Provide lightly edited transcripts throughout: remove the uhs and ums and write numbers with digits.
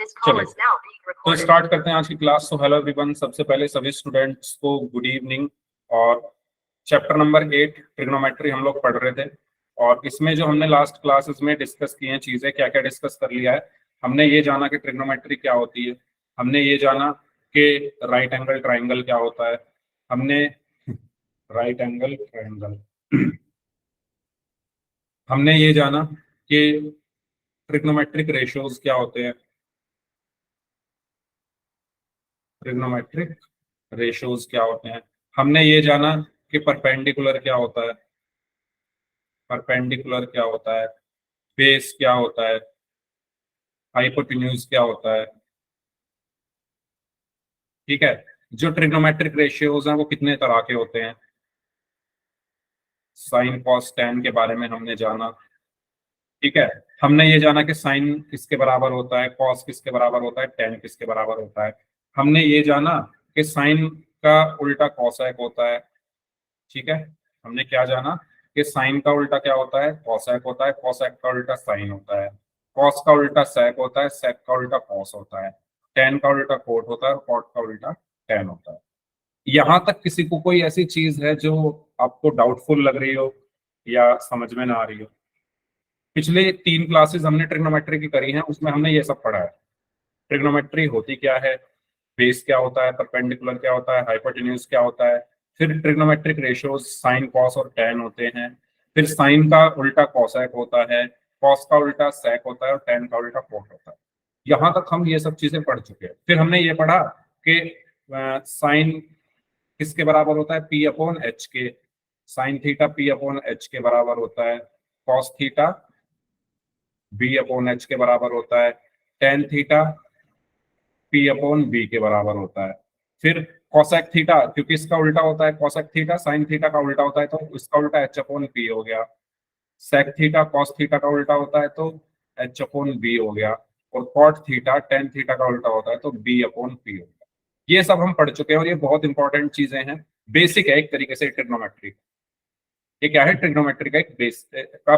चलिए तो स्टार्ट करते हैं आज की क्लास। तो हेलो एवरीवन, सबसे पहले सभी स्टूडेंट्स को गुड इवनिंग। और चैप्टर नंबर 8 ट्रिग्नोमेट्री हम लोग पढ़ रहे थे, और इसमें जो हमने लास्ट क्लासेस में डिस्कस की हैं चीजें, क्या क्या डिस्कस कर लिया है। हमने ये जाना कि ट्रिग्नोमेट्री क्या होती है, हमने ये जाना कि राइट एंगल ट्राइंगल क्या होता है, हमने राइट एंगल ट्राइंगल हमने ये जाना कि ट्रिग्नोमेट्रिक रेशियोज क्या होते हैं, ट्रिग्नोमेट्रिक रेशियोज क्या होते हैं। हमने ये जाना कि परपेंडिकुलर क्या होता है, परपेंडिकुलर क्या होता है, बेस क्या होता है, हाइपोटेन्यूज क्या होता है। ठीक है, जो ट्रिग्नोमेट्रिक रेशियोज हैं वो कितने तरह के होते हैं, साइन कॉस टैन के बारे में हमने जाना। ठीक है, हमने ये जाना कि साइन किसके बराबर होता है, कॉस किसके बराबर होता है, टैन किसके बराबर होता है। हमने ये जाना कि साइन का उल्टा कॉसेक होता है। ठीक है, हमने क्या जाना कि साइन का उल्टा क्या होता है, कॉसेक होता है, कॉसेक का उल्टा साइन होता है, कॉस का उल्टा सेक होता है, सेक का उल्टा कॉस होता है, टैन का उल्टा कोट होता है और कॉट का उल्टा टैन होता है। यहां तक किसी को कोई ऐसी चीज है जो आपको डाउटफुल लग रही हो या समझ में ना आ रही हो? पिछले 3 क्लासेस हमने ट्रिग्नोमेट्री की करी हैं, उसमें हमने ये सब पढ़ा है। ट्रिग्नोमेट्री होती क्या है, बेस क्या होता है, परपेंडिकुलर क्या होता है, हाइपोटेन्यूज क्या होता है, फिर ट्रिग्नोमेट्रिक रेशियोज साइन कॉस और टैन होते हैं, फिर साइन का उल्टा कॉसेक होता है, कॉस का उल्टा सेक होता है और टैन का उल्टा कोट होता है। यहां तक हम ये सब चीजें पढ़ चुके हैं। फिर हमने ये पढ़ा कि साइन किसके बराबर होता है, पी अपॉन एच के, sine theta P upon H के बराबर होता है, cos theta B upon H के बराबर होता है, tan theta P upon B के बराबर होता है। फिर कॉसेक थीटा, क्योंकि इसका उल्टा होता है कॉसेक थीटा, साइन थीटा का उल्टा होता है तो इसका उल्टा एच अपॉन पी हो गया। सेक थीटा कॉस थीटा का उल्टा होता है तो एच अपॉन बी हो गया। और कॉट थीटा टेन थीटा का उल्टा होता है तो बी अपॉन पी हो गया। ये सब हम पढ़ चुके हैं और ये बहुत इंपॉर्टेंट चीजें हैं, बेसिक है एक तरीके से ट्रिग्नोमेट्री। ये क्या है, ट्रिग्नोमेट्री का एक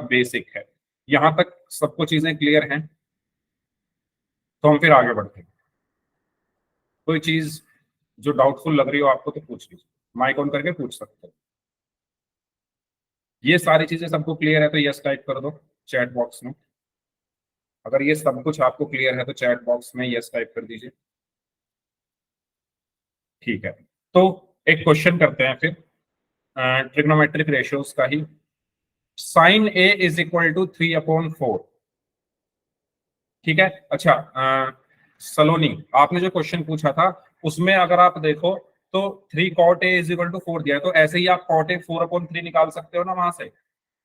बेसिक है। यहां तक सबको चीजें क्लियर हैं, तो हम फिर आगे बढ़ते हैं। कोई चीज जो डाउटफुल लग रही हो आपको तो पूछ लीजिए, माइक ऑन करके पूछ सकते हो। ये सारी चीजें सबको क्लियर है तो यस टाइप कर दो चैट बॉक्स में। अगर ये सब कुछ आपको क्लियर है तो चैट बॉक्स में यस टाइप कर दीजिए। ठीक है, तो एक क्वेश्चन करते हैं फिर ट्रिग्नोमेट्रिक रेशियोज का ही। Sine A is equal to 3/4। ठीक है, अच्छा सलोनी, आपने जो क्वेश्चन पूछा था उसमें अगर आप देखो तो 3 cot a is equal to 4 दिया है, तो ऐसे ही आप cot a 4/3 निकाल सकते हो ना वहां से।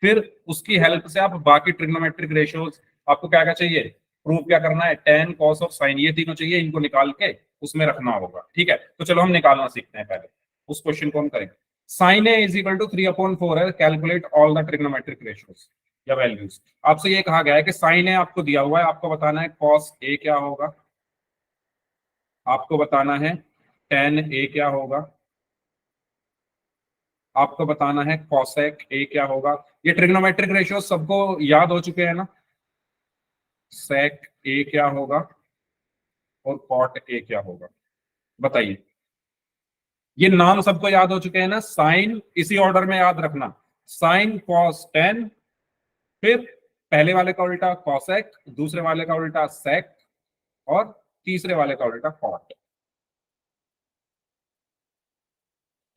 फिर उसकी हेल्प से आप बाकी ट्रिग्नोमेट्रिक रेशियोज, आपको क्या क्या चाहिए, प्रूव क्या करना है, टेन कॉस और साइन, ये तीनों चाहिए, इनको निकाल के उसमें रखना होगा। ठीक है, तो चलो हम निकालना सीखते हैं। पहले उस क्वेश्चन को हम करेंगे। Sine A is equal to 3/4 है, calculate all the trigonometric ratios या वैल्यूज। आपसे ये कहा गया है कि साइन ए आपको दिया हुआ है, आपको बताना है कॉस ए क्या होगा, आपको बताना है टेन ए क्या होगा, आपको बताना है कॉसेक ए क्या होगा। ये ट्रिग्नोमेट्रिक रेशियो सबको याद हो चुके हैं ना, सेक ए क्या होगा और कॉट ए क्या होगा, बताइए। ये नाम सबको याद हो चुके हैं ना, साइन इसी ऑर्डर में याद रखना, साइन कॉस टेन, फिर पहले वाले का उल्टा कॉसेक, दूसरे वाले का उल्टा सेक और तीसरे वाले का उल्टा कॉट।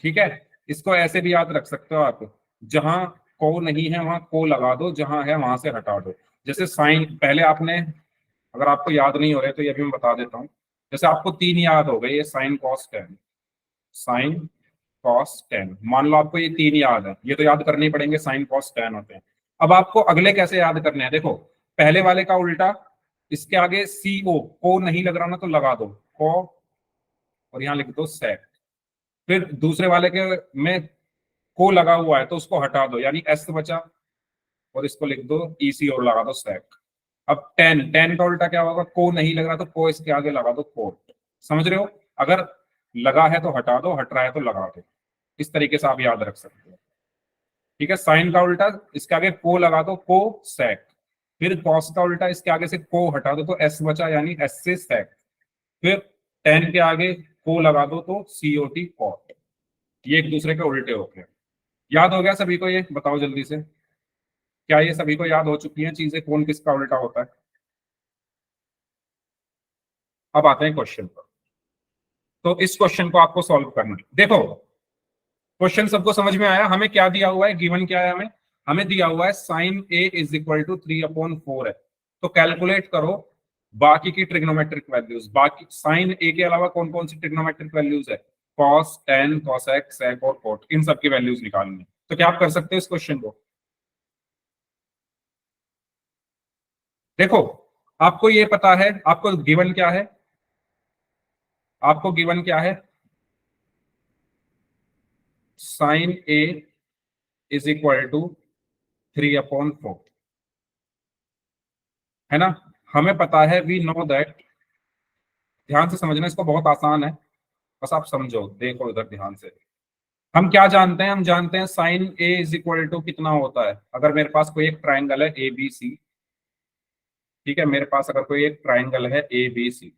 ठीक है, इसको ऐसे भी याद रख सकते हो आप, जहां को नहीं है वहां को लगा दो, जहां है वहां से हटा दो। जैसे साइन पहले आपने, अगर आपको याद नहीं हो रहे तो ये भी मैं बता देता हूँ। जैसे आपको 3 याद हो गए, ये sine cos tan, sine cos tan, मान लो आपको ये 3 याद है, ये तो याद करने ही पड़ेंगे, साइन कॉस टेन होते हैं। अब आपको अगले कैसे याद करने हैं, देखो पहले वाले का उल्टा, इसके आगे सी ओ, को नहीं लग रहा ना तो लगा दो को, और यहाँ लिख दो सेक। फिर दूसरे वाले के में को लगा हुआ है तो उसको हटा दो, यानी एस बचा, और इसको लिख दो ईसी और लगा दो सेक। अब टेन, टेन का उल्टा क्या होगा, को नहीं लग रहा तो को इसके आगे लगा दो कोट। समझ रहे हो, अगर लगा है तो हटा दो, हट रहा है तो लगा दो। इस तरीके से आप याद रख सकते हो। ठीक है, साइन का उल्टा इसके आगे को लगा दो, को सेक, फिर कॉस का उल्टा इसके आगे से को हटा दो तो एस बचा, यानी एस से सेक। फिर टेन के आगे को लगा दो तो सीओटी कॉट। ये एक दूसरे के उल्टे हो गए। याद हो गया सभी को? ये बताओ जल्दी से, क्या ये सभी को याद हो चुकी हैं चीजें, कौन किसका उल्टा होता है? अब आते हैं क्वेश्चन पर। तो इस क्वेश्चन को आपको सॉल्व करना है। देखो, क्वेश्चन सबको समझ में आया? हमें क्या दिया हुआ है, गिवन क्या है हमें? हमें दिया हुआ है sine A is equal to 3/4 है। तो कैलकुलेट करो बाकी की ट्रिग्नोमेट्रिक वैल्यूज। बाकी साइन ए के अलावा कौन कौन सी ट्रिग्नोमेट्रिक वैल्यूज है? कॉस, टेन, कॉसेक, सेक और कोट, इन सब की वैल्यूज निकालनी है। तो क्या आप कर सकते हो इस क्वेश्चन को? देखो, आपको ये पता है, आपको गिवन क्या है? आपको गिवन क्या है? Sine A is equal to 3/4, है ना? हमें पता है, वी नो दैट। ध्यान से समझना, इसको बहुत आसान है, बस आप समझो, देखो इधर ध्यान से। हम क्या जानते हैं? हम जानते हैं sine A is equal to कितना होता है। अगर मेरे पास कोई एक ट्राइंगल है ए बी सी, ठीक है, मेरे पास अगर कोई एक ट्राइंगल है ए बी सी,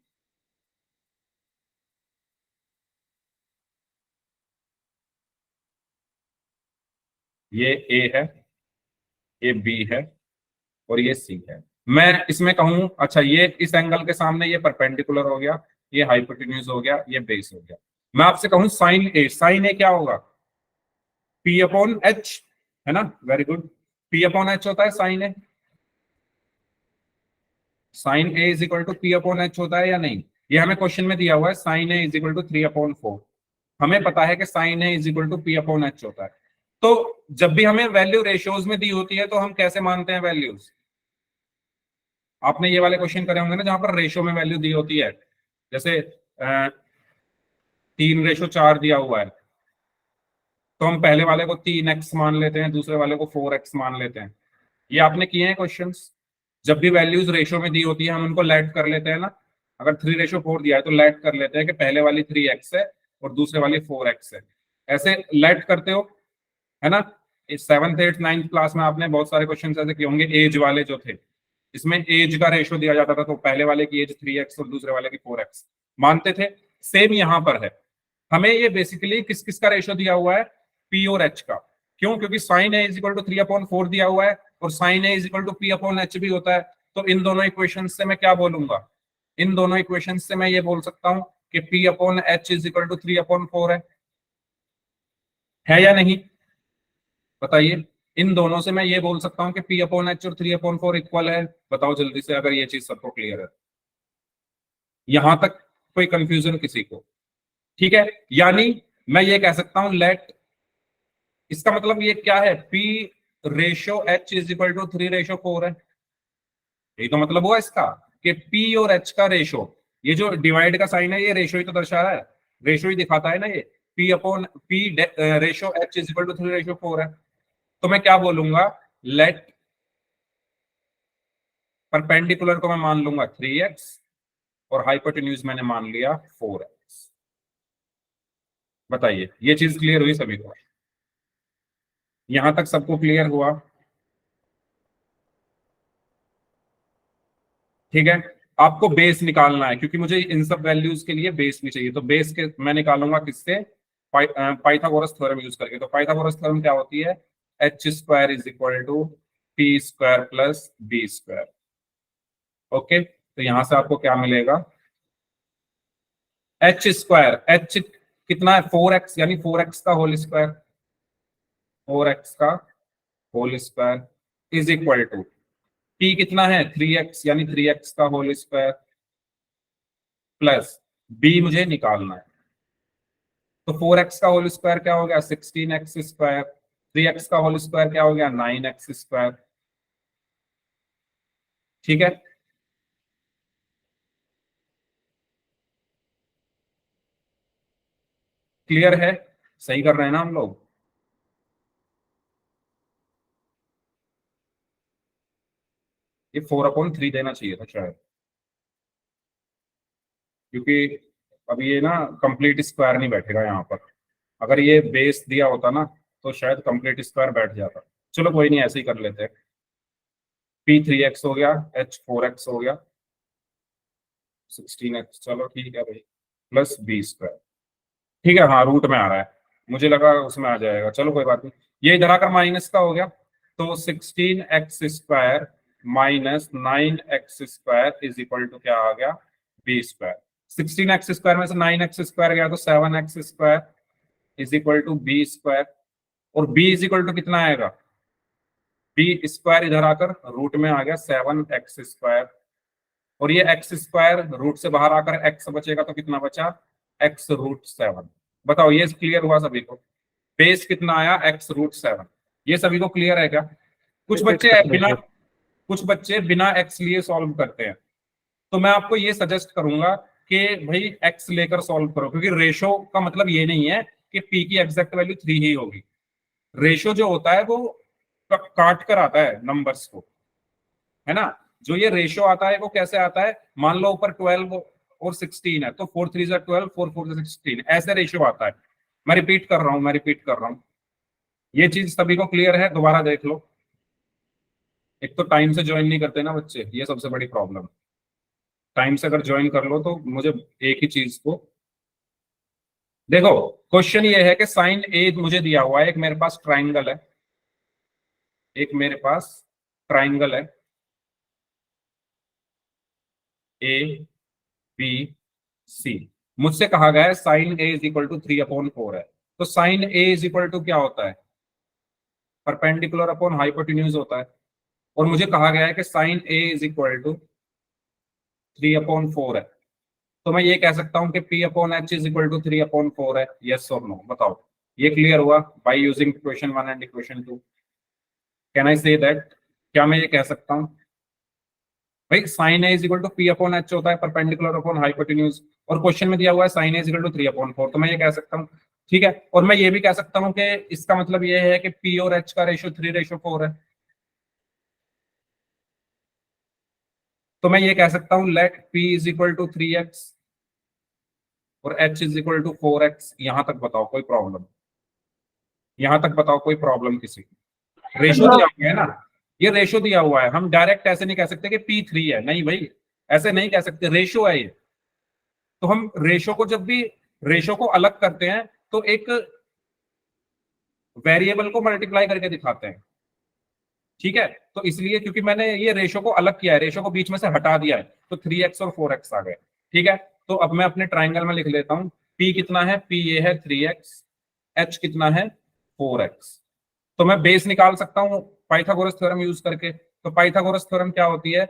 ये ए है, ये बी है और ये सी है। मैं इसमें कहूं, अच्छा ये इस एंगल के सामने ये परपेंडिकुलर हो गया, ये हाइपोटेन्यूज हो गया, ये बेस हो गया। मैं आपसे कहूं साइन ए, साइन ए क्या होगा? पी अपॉन एच, है ना? Very good. P upon H होता है sine A. Sine A is equal to P upon H होता है या नहीं? ये हमें क्वेश्चन में दिया हुआ है, sine A is equal to 3/4। हमें पता है कि sine A is equal to P upon H होता है। तो जब भी हमें वैल्यू रेशियोज में दी होती है तो हम कैसे मानते हैं वैल्यूज? आपने ये वाले क्वेश्चन करे होंगे ना जहां पर रेशियो में वैल्यू दी होती है। जैसे 3/4 दिया हुआ है, तो हम पहले वाले को 3x मान लेते हैं, दूसरे वाले को 4x मान लेते हैं। ये आपने किए हैं क्वेश्चंस? जब भी वैल्यूज रेशियो में दी होती है हम उनको लेट कर लेते हैं ना। अगर 3/4 दिया है तो लेट कर लेते हैं कि पहले वाली 3x है और दूसरे वाली 4x है। ऐसे लेट करते हो, है ना? सेवन्थ एट्थ नाइन्थ क्लास में आपने बहुत सारे क्वेश्चन ऐसे किए होंगे, एज वाले जो थे। इसमें एज का रेशियो दिया जाता था, तो पहले वाले की एज 3x और दूसरे वाले की 4x मानते थे। सेम यहां पर है। हमें ये बेसिकली किस किस का रेशियो दिया हुआ है? पी और एच का। क्यों? क्योंकि sine A is equal to 3/4 दिया हुआ है और sine A is equal to P upon H भी होता है। तो इन दोनों इक्वेशन से मैं क्या बोलूंगा? इन दोनों इक्वेशन से मैं ये बोल सकता हूं कि P upon H is equal to 3/4 है या नहीं? बताइए। इन दोनों से मैं ये बोल सकता हूँ कि पी अपॉन एच और 3/4 इक्वल है। बताओ जल्दी से, अगर ये चीज सबको क्लियर है। यहां तक कोई कंफ्यूजन किसी को? ठीक है, यानी मैं ये कह सकता हूं लेट, इसका मतलब ये क्या है? P ratio H is equal to 3/4 है। यही तो मतलब हुआ इसका, कि पी और एच का रेशो, ये जो डिवाइड का साइन है ये रेशो ही तो दर्शा रहा है, रेशो ही दिखाता है ना ये। P upon P ratio H is equal to 3/4 है। तो मैं क्या बोलूंगा? लेट परपेंडिकुलर को मैं मान लूंगा 3x और हाइपोटेन्यूज मैंने मान लिया 4x। बताइए, ये चीज क्लियर हुई सभी को? यहां तक सबको क्लियर हुआ? ठीक है। आपको बेस निकालना है, क्योंकि मुझे इन सब वैल्यूज के लिए बेस भी चाहिए। तो बेस के मैं निकालूंगा किससे? पाइथागोरस थ्योरम यूज करके। तो पाइथागोरस थ्योरम क्या होती है? H square is equal to P square plus B square. Okay, तो यहां से आपको क्या मिलेगा? एच स्क्वायर, एच कितना है? 4x, यानी 4x का होल स्क्वायर, 4x का whole square is equal to p कितना है? 3x, यानी 3x का होल स्क्वायर प्लस b मुझे निकालना है। तो 4x का होल स्क्वायर क्या हो गया? 16x square. 3x का होल स्क्वायर क्या हो गया? 9x square. ठीक है, क्लियर है? सही कर रहे हैं ना हम लोग? ये 4/3 देना चाहिए था शायद, क्योंकि अब ये ना कंप्लीट स्क्वायर नहीं बैठेगा यहाँ पर। अगर ये बेस दिया होता ना तो शायद कंप्लीट स्क्वायर बैठ जाता। चलो कोई नहीं, ऐसे ही कर लेते हैं। P3x हो गया, H4x हो गया, 16x, चलो ठीक है भाई, प्लस B²। ठीक है, हाँ रूट में आ रहा है, मुझे लगा उसमें आ जाएगा, चलो कोई बात नहीं। ये इधर आकर माइनस का हो गया, तो 16x² minus 9x² is equal to क्या आ गया, B²। 16x² में से 9x² गया तो 7x² is equal to B²। और B इज इक्वल टू कितना आएगा, B² इधर आकर रूट में आ गया 7x²। और ये x² रूट से बाहर आकर x बचेगा तो कितना बचा, x√7। बताओ ये क्लियर हुआ सभी को, बेस कितना आया, x√7। ये सभी को क्लियर है क्या? कुछ बच्चे बिना x लिए सॉल्व करते हैं, तो मैं आपको ये सजेस्ट करूंगा कि भाई x लेकर सॉल्व करो, क्योंकि रेशो का मतलब ये नहीं है कि p की एग्जैक्ट वैल्यू 3 ही होगी। रेशो जो होता है वो काट कर आता है नंबर्स को, है ना। जो ये रेशो आता है वो कैसे आता है, मान लो ऊपर 12 और 16 है, तो 4 3 12, 4 4 16, ऐसे रेशियो आता है। मैं रिपीट कर रहा हूं, ये चीज सभी को क्लियर है, दोबारा देख लो। एक तो टाइम से ज्वाइन नहीं करते ना बच्चे, ये सबसे बड़ी प्रॉब्लम। टाइम से अगर ज्वाइन कर लो तो मुझे एक ही चीज को देखो। क्वेश्चन ये है कि साइन ए मुझे दिया हुआ है, एक मेरे पास ट्राइंगल है, ए बी सी। मुझसे कहा गया है sine A is equal to 3/4 है, तो sine A is equal to क्या होता है, परपेंडिकुलर अपॉन हाइपोटेन्यूज होता है। और मुझे कहा गया है कि sine A is equal to 3/4 है, तो मैं ये कह सकता हूं कि P/H इज इक्वल टू 3/4 है। यस और नो, बताओ ये क्लियर हुआ by using equation 1 and equation 2? Can I say that, क्या मैं ये कह सकता हूं भाई sine A is equal to P/H होता है परपेंडिकुलर अपॉन हाइपोटेन्यूज, और क्वेश्चन में दिया हुआ है sine A is equal to 3/4, तो मैं ये कह सकता हूँ। ठीक है, और मैं ये भी कह सकता हूँ कि इसका मतलब ये है कि P और H का रेशियो 3/4 है, तो मैं ये कह सकता हूँ let P is equal to 3x और H is equal to 4x। यहां तक बताओ कोई प्रॉब्लम, किसी रेशो दिया हुआ है ना, ये रेशो दिया हुआ है, हम डायरेक्ट ऐसे नहीं कह सकते कि P3 है, नहीं भाई ऐसे नहीं कह सकते, रेशो है ये। तो हम रेशो को जब भी रेशो को अलग करते हैं तो एक वेरिएबल को मल्टीप्लाई करके दिखाते हैं। ठीक है, तो इसलिए क्योंकि मैंने ये रेशो को अलग किया है, रेशो को बीच में से हटा दिया है, तो 3x और 4x आ गए। ठीक है, तो अब मैं अपने ट्राइंगल में लिख लेता हूं, P कितना है, P ये है 3x, H कितना है 4x। तो मैं बेस निकाल सकता हूं पाइथागोरस थ्योरम यूज करके। तो पाइथागोरस थ्योरम क्या होती है,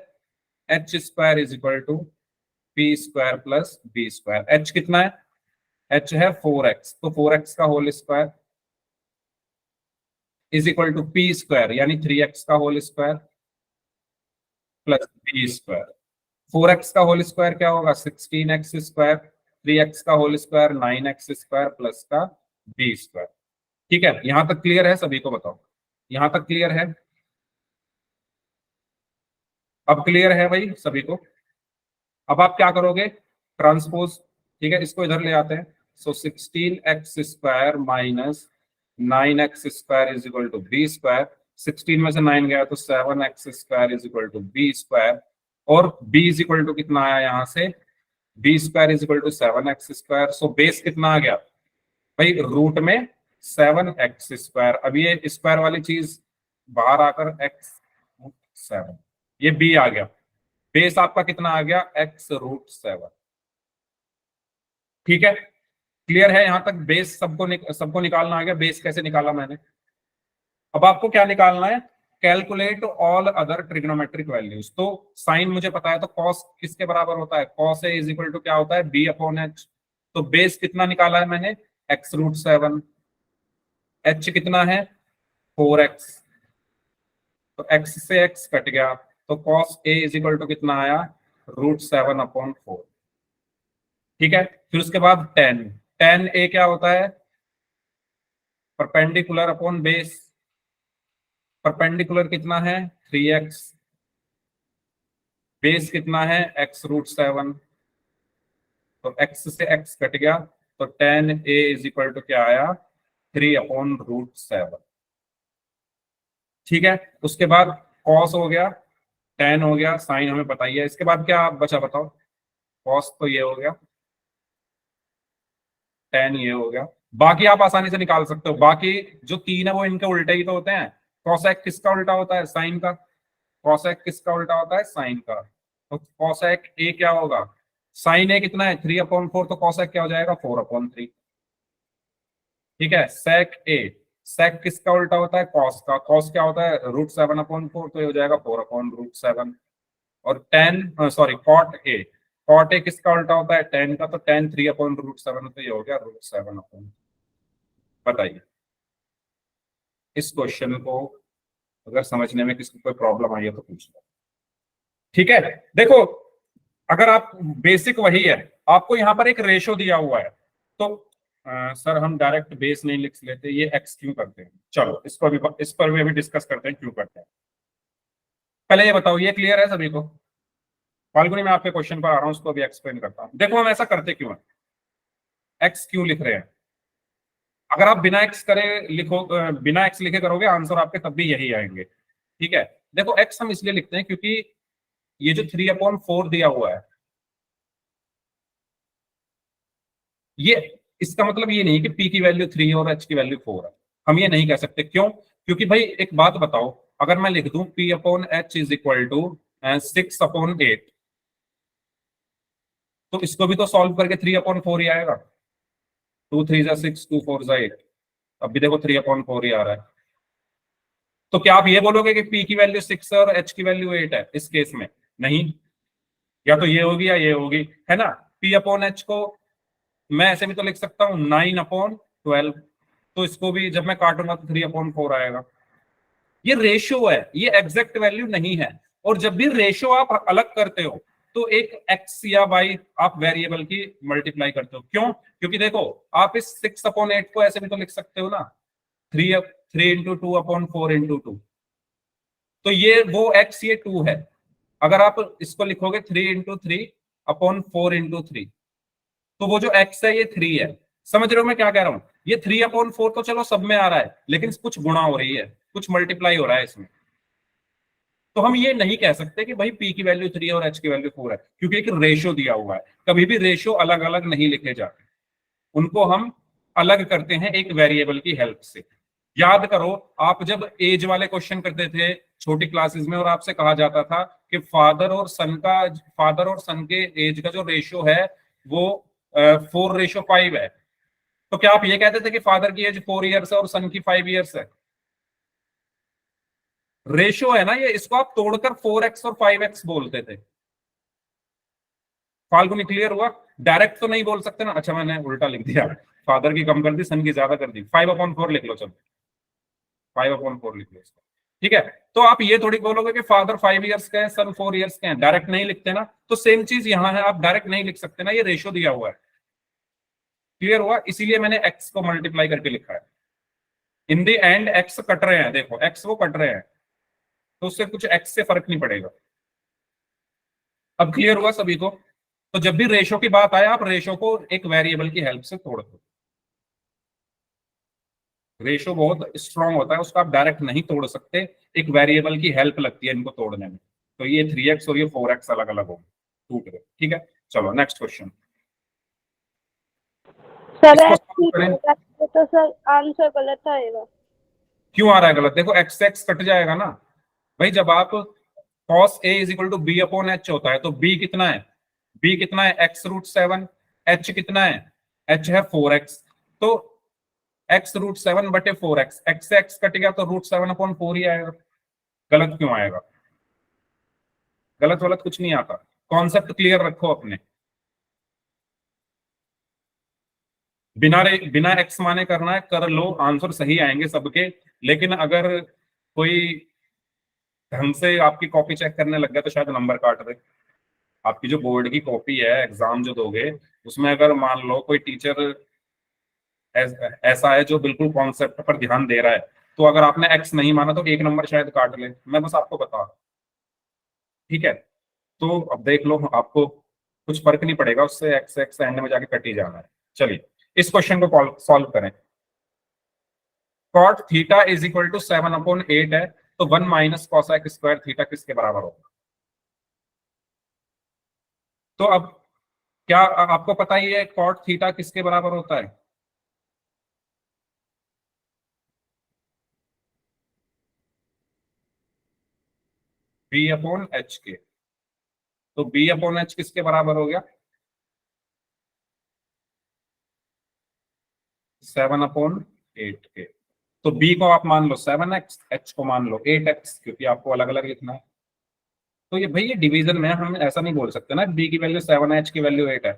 H² is equal to P² plus B²। H कितना है, H है 4x, तो 4x का whole square is equal to P² यानी 3x का whole square plus B²। 4x का होल स्क्वायर क्या होगा, 16x², 3x का होल स्क्वायर 9x² प्लस का B²। ठीक है, यहां तक क्लियर है सभी को, बताओ यहां तक क्लियर है, अब क्लियर है भाई सभी को। अब आप क्या करोगे, ट्रांसपोज। ठीक है, इसको इधर ले आते हैं, so 16x² minus 9x² is equal to B²। 16 में से 9 गया तो 7x² is equal to B²। और B इज इक्वल टू कितना आया यहाँ से, B² is equal to 7x²। So base कितना आ गया भाई, रूट में 7x²। अब ये स्क्वायर वाली चीज बाहर आकर x7, ये B आ गया, बेस आपका कितना आ गया, x√7। ठीक है, क्लियर है यहां तक, बेस सबको निकालना आ गया। बेस कैसे निकाला मैंने, अब आपको क्या निकालना है, calculate all other trigonometric values. तो साइन मुझे पता है, तो कॉस किसके बराबर होता है, cos A is equal to क्या होता है, B/H। तो बेस कितना निकाला है मैंने, x√7। H कितना है 4x, तो x से x कट गया, तो cos A is equal to कितना आया, √7/4। ठीक है, फिर उसके बाद टेन ए क्या होता है, परपेंडिकुलर अपॉन बेस। परपेंडिकुलर कितना है 3x, बेस कितना है x√7, तो x से x कट गया, तो tan A is equal to क्या आया, 3/√7। ठीक है, उसके बाद कॉस हो गया, tan हो गया, sin हमें पता ही है, इसके बाद क्या बचा बताओ? cos तो ये हो गया, tan ये हो गया, बाकी आप आसानी से निकाल सकते हो। बाकी जो तीन है वो इनके उल्टे ही तो होते हैं। cosec किसका उल्टा होता है? sin का। cosec किसका उल्टा होता है? sin का। तो cosec a क्या होगा? sin a कितना है? 3/4, तो cosec क्या हो जाएगा? 4/3। ठीक है, sec a, sec किसका उल्टा होता है? cos का। cos क्या होता है? √7/4, तो ये हो जाएगा 4/√7। और tan, sorry, cot a, cot a किसका उल्टा होता है? tan का, तो tan 3/√7, तो ये हो गया √7। बताइए, इस क्वेश्चन को अगर समझने में किसी को कोई प्रॉब्लम आई है तो पूछ लो। ठीक है, देखो, अगर आप बेसिक वही है, आपको यहाँ पर एक रेशो दिया हुआ है, तो सर हम डायरेक्ट बेस नहीं लिख लेते, ये एक्स क्यों करते हैं? चलो इस पर भी अभी डिस्कस करते हैं क्यों करते हैं। पहले ये बताओ, ये क्लियर है सभी को? फाल्गुनी, मैं आपके क्वेश्चन पर आ रहा हूँ, उसको भी एक्सप्लेन करता हूँ। देखो हम ऐसा करते क्यों है, एक्स क्यों लिख रहे हैं? अगर आप बिना एक्स करे लिखो, बिना एक्स लिखे करोगे आंसर आपके तब भी यही आएंगे। ठीक है, देखो एक्स हम इसलिए लिखते हैं क्योंकि ये जो 3/4 दिया हुआ है, ये, इसका मतलब ये नहीं कि पी की वैल्यू 3 और एच की वैल्यू 4 है। हम ये नहीं कह सकते, क्यों? क्योंकि भाई एक बात बताओ, अगर मैं लिख दूं P/H इज इक्वल टू 6/8, तो इसको भी तो सॉल्व करके 3/4 ही आएगा। 2 3 6, 2 4 8, अब भी देखो 3/4 ही आ रहा है। तो क्या आप ये बोलोगे कि P की वैल्यू 6 है और H की वैल्यू 8 है इस केस में? नहीं, या तो ये होगी या ये होगी, है ना। P/H को मैं ऐसे भी तो लिख सकता हूँ 9/12, तो इसको भी जब मैं काटूंगा तो 3/4 आएगा। ये रेशियो है, ये एग्जैक्ट वैल्यू नहीं है। और जब भी रेशियो आप अलग करते हो तो एक एक्स या वाई आप वेरिएबल की मल्टीप्लाई करते हो। क्यों? क्योंकि देखो, आप इस 6/8 को ऐसे भी तो लिख सकते हो ना, 3 3 × 2/4 × 2। तो ये वो एक्स, ये 2 है। अगर आप इसको लिखोगे 3 × 3/4 × 3, तो वो जो एक्स है ये 3 है। समझ रहे हो मैं क्या कह रहा हूं? ये 3/4 तो चलो सब में आ रहा है, लेकिन कुछ गुणा हो रही है, कुछ मल्टीप्लाई हो रहा है इसमें। तो हम ये नहीं कह सकते कि भाई पी की वैल्यू 3 और एच की वैल्यू 4 है, क्योंकि एक रेशियो दिया हुआ है। कभी भी रेशियो अलग अलग नहीं लिखे जाते, उनको हम अलग करते हैं एक वेरिएबल की हेल्प से। याद करो, आप जब एज वाले क्वेश्चन करते थे छोटी क्लासेस में, और आपसे कहा जाता था कि फादर और सन के एज का जो रेशियो है वो 4/5 है, तो क्या आप ये कहते थे कि फादर की एज 4 ईयर्स है और सन की 5 ईयर्स है? रेशियो है ना ये, इसको आप तोड़कर 4x और 5x बोलते थे। फाल्गुनी, क्लियर हुआ? डायरेक्ट तो नहीं बोल सकते ना। अच्छा, मैंने उल्टा लिख दिया, फादर की कम कर दी, सन की ज्यादा कर दी। 5/4 लिख लो, चलो 5/4 लिख लो इसको। ठीक है, तो आप ये थोड़ी बोलोगे कि फादर 5 ईयर्स के हैं, सन 4 ईयर्स के हैं, डायरेक्ट नहीं लिखते ना। तो सेम चीज यहाँ है, आप डायरेक्ट नहीं लिख सकते ना, ये रेशियो दिया हुआ है। क्लियर हुआ? इसीलिए मैंने एक्स को मल्टीप्लाई करके लिखा है। इन दी एंड एक्स कट रहे हैं, देखो एक्स वो कट रहे हैं, तो उससे कुछ एक्स से फर्क नहीं पड़ेगा। अब क्लियर हुआ सभी को? तो जब भी रेशो की बात आए, आप रेशो को एक वेरिएबल की हेल्प से तोड़ दो। रेशो बहुत स्ट्रांग होता है, उसको आप डायरेक्ट नहीं तोड़ सकते, एक वेरिएबल की हेल्प लगती है इनको तोड़ने में। तो ये 3x और ये 4x अलग अलग हो टूट गए। ठीक है, चलो नेक्स्ट क्वेश्चन। सर इसको एक्स solve करें। तो सर आंसर गलत आएगा। क्यों आ रहा है गलत? देखो एक्स एक्स कट जाएगा ना भाई। जब आप cos a is equal to b/h होता है, तो b कितना है? b कितना है? x√7। h कितना है? h है 4x। तो x√7/4x, x से x कट गया तो √7/4 ही आएगा। गलत क्यों आएगा? गलत वलत कुछ नहीं आता, कॉन्सेप्ट क्लियर रखो अपने। बिना एक्स माने करना है, कर लो, आंसर सही आएंगे सबके। लेकिन अगर कोई ढंग से आपकी कॉपी चेक करने लग गया तो शायद नंबर काट दे। आपकी जो बोर्ड की कॉपी है, एग्जाम जो दोगे, उसमें अगर मान लो कोई टीचर ऐसा है जो बिल्कुल कॉन्सेप्ट पर ध्यान दे रहा है, तो अगर आपने एक्स नहीं माना तो एक नंबर शायद काट ले। मैं बस आपको बता रहा हूं। ठीक है, तो अब देख लो, आपको कुछ फर्क नहीं पड़ेगा उससे, एक्स एक्स एंड में जाके कट ही जाना है। चलिए इस क्वेश्चन को सॉल्व करें। Cot theta is equal to 7/8 है, तो 1 - cosec² थीटा किसके बराबर होगा? तो अब क्या आपको पता ही है कॉट थीटा किसके बराबर होता है? बी अपॉन एच के। तो बी अपॉन एच किसके बराबर हो गया? 7/8 के। तो बी को आप मान लो 7x, एच को मान लो 8x, क्योंकि आपको अलग अलग लिखना है। तो ये भाई ये डिवीजन में हम ऐसा नहीं बोल सकते ना बी की वैल्यू 7 है एच की वैल्यू 8 है।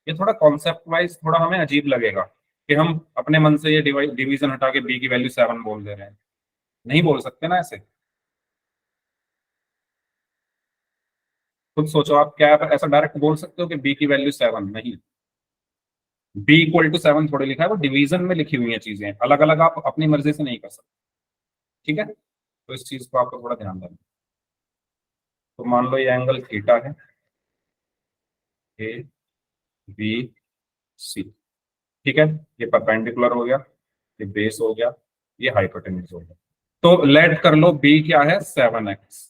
ये थोड़ा कॉन्सेप्ट वाइज थोड़ा हमें अजीब लगेगा कि हम अपने मन से ये डिवीजन हटा के बी की वैल्यू 7 बोल दे रहे हैं। नहीं बोल सकते ना ऐसे। खुद सोचो आप, क्या आप ऐसा डायरेक्ट बोल सकते हो कि बी की वैल्यू 7? नहीं। बी इक्वल टू 7 थोड़ी लिखा है, वो डिवीजन में लिखी हुई है चीजें, अलग अलग आप अपनी मर्जी से नहीं कर सकते। ठीक है, तो इस चीज को आपको थोड़ा ध्यान देना। तो मान लो ये एंगल थीटा है, ए बी सी। ठीक है, ये परपेंडिकुलर हो गया, ये बेस हो गया, ये हाइपोटेन्यूज हो गया। तो लेट कर लो बी क्या है 7x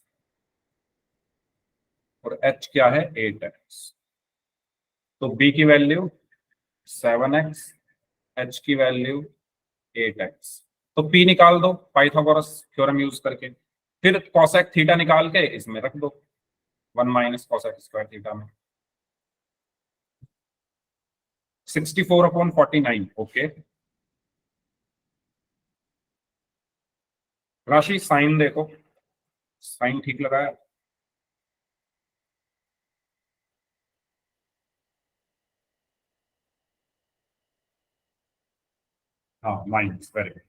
और एच क्या है 8x। तो बी की वैल्यू 7x, एच की वैल्यू 8x। तो पी निकाल दो पाइथागोरस थ्योरम यूज करके। फिर कॉसेक थीटा निकाल के इसमें रख दो, 1 माइनस कॉसेक स्क्वायर थीटा में। 64/49। ओके, राशि साइन देखो, साइन ठीक लगाया? हाँ माइनस, वेरी गुड।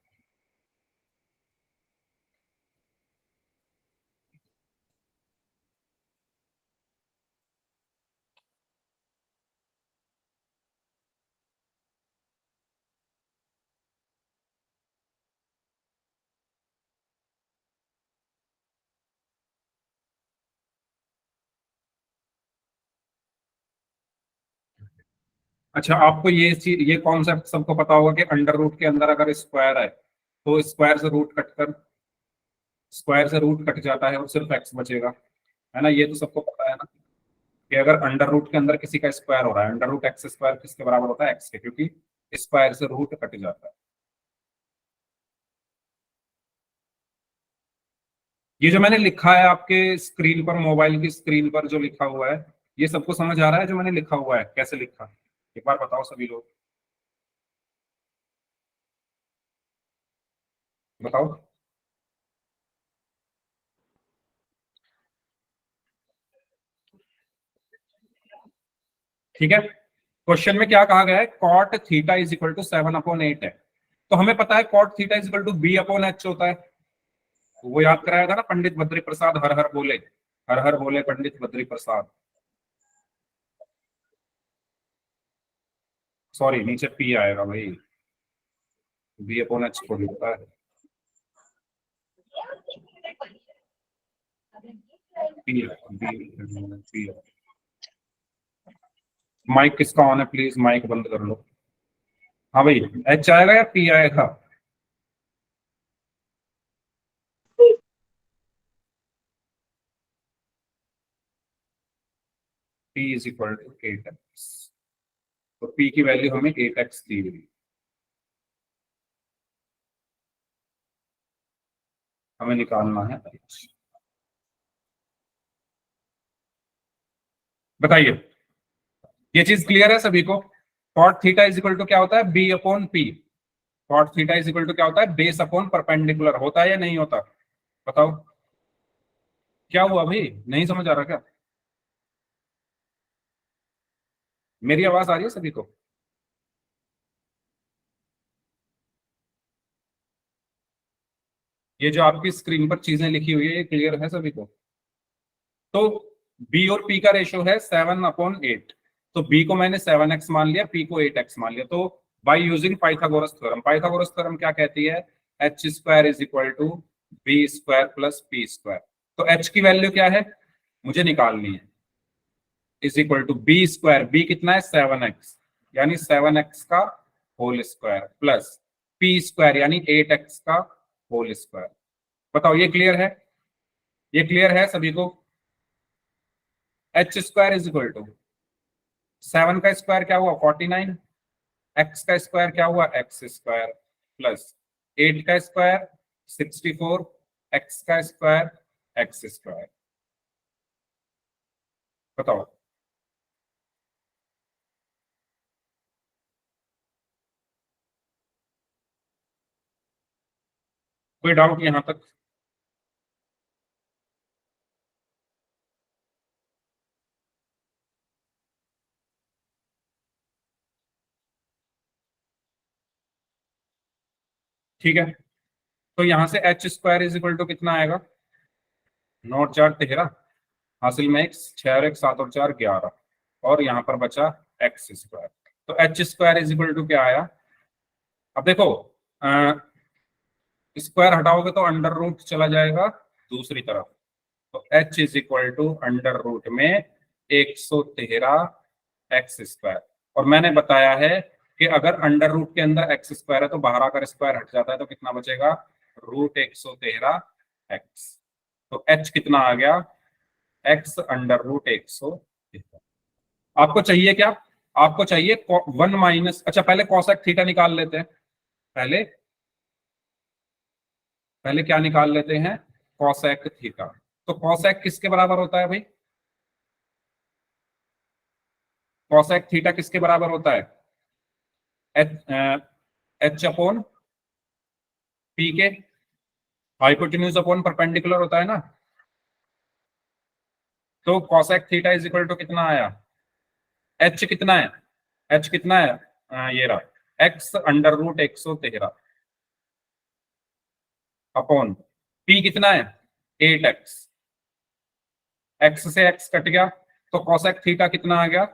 अच्छा, आपको ये चीज, ये कॉन्सेप्ट सबको पता होगा कि अंडर रूट के अंदर अगर स्क्वायर है तो स्क्वायर से रूट कट जाता है और सिर्फ एक्स बचेगा, है ना? ये तो सबको पता है ना कि अगर अंडर रूट के अंदर किसी का स्क्वायर हो रहा है, अंडर रूट एक्स स्क्वायर किसके बराबर होता है? एक्स के, क्योंकि स्क्वायर से रूट कट जाता है। ये जो मैंने लिखा है आपके स्क्रीन पर, मोबाइल की स्क्रीन पर जो लिखा हुआ है, ये सबको समझ आ रहा है जो मैंने लिखा हुआ है कैसे लिखा? एक बार बताओ सभी लोग, बताओ। ठीक है, क्वेश्चन में क्या कहा गया है? Cot theta is equal to 7/8 है। तो हमें पता है cot theta is equal to B upon H होता है। तो वो याद कराया था ना पंडित बद्री प्रसाद, हर हर बोले, हर हर बोले पंडित बद्री प्रसाद। सॉरी, नीचे पी आएगा भाई, बी अपॉन एच थोड़ी होता है। पी, बी, माइक किसका ऑन है? प्लीज माइक बंद कर लो। हाँ भाई, एच आएगा या पी आएगा? P is equal to 8x। तो पी की वैल्यू हमें 8x दी हुई, हमें निकालना है h। बताइए, ये चीज क्लियर है सभी को? Cot theta is equal to क्या होता है? B upon P. Cot theta is equal to क्या होता है? Base upon perpendicular. होता है या नहीं होता? बताओ, क्या हुआ भाई, नहीं समझ आ रहा क्या? मेरी आवाज आ रही है सभी को? ये जो आपकी स्क्रीन पर चीजें लिखी हुई है, ये क्लियर है सभी को? तो बी और पी का रेशियो है 7/8। तो बी को मैंने 7x मान लिया, पी को 8x मान लिया। तो by using Pythagoras theorem, Pythagoras theorem क्या कहती है? H square is equal to B square plus P square. तो एच की वैल्यू क्या है मुझे निकालनी है? Is equal to B square, B कितना है 7x, यानी 7x का whole square plus P square यानी 8x का होल स्क्वायर। बताओ, ये क्लियर है? ये क्लियर है सभी को? H square is equal to 7 का स्क्वायर क्या हुआ 49, एक्स का स्क्वायर क्या हुआ एक्स स्क्वायर, प्लस 8 का स्क्वायर 64, एक्स का स्क्वायर एक्स स्क्वायर। बताओ। कोई डाउट यहां तक? ठीक है, तो यहां से H square is equal to कितना आएगा, 9 और 4 13, हासिल में एक्स, 6 और 1 7 और 4 11, और यहाँ पर बचा एक्स स्क्वायर। तो H square is equal to क्या आया, अब देखो स्क्वायर हटाओगे तो अंडर रूट चला जाएगा दूसरी तरफ, तो H is equal to under root में 113 एक्स स्क्वायर। और मैंने बताया है कि अगर अंडर रूट के अंदर एक्स स्क्वायर है तो बाहर आकर स्क्वायर हट जाता है, तो कितना बचेगा, रूट 113 एक्स। तो एच कितना आ गया, एक्स अंडर रूट 113। आपको चाहिए क्या, आपको चाहिए 1 - अच्छा पहले कॉसेक थीटा निकाल लेते हैं। पहले पहले क्या निकाल लेते हैं, कॉसेक थीटा। तो कॉसेक किसके बराबर होता है भाई, कॉसेक थीटा किसके बराबर होता है, एच, एच अपॉन पी के, हाइपोटेन्यूज अपॉन परपेंडिकुलर होता है ना। तो cosec theta is equal to कितना आया, एच कितना है, एच कितना है, ये रहा X under root 113 upon P कितना है 8 एक्स, एक्स से एक्स कट गया, तो कॉसेक थीटा कितना आ गया,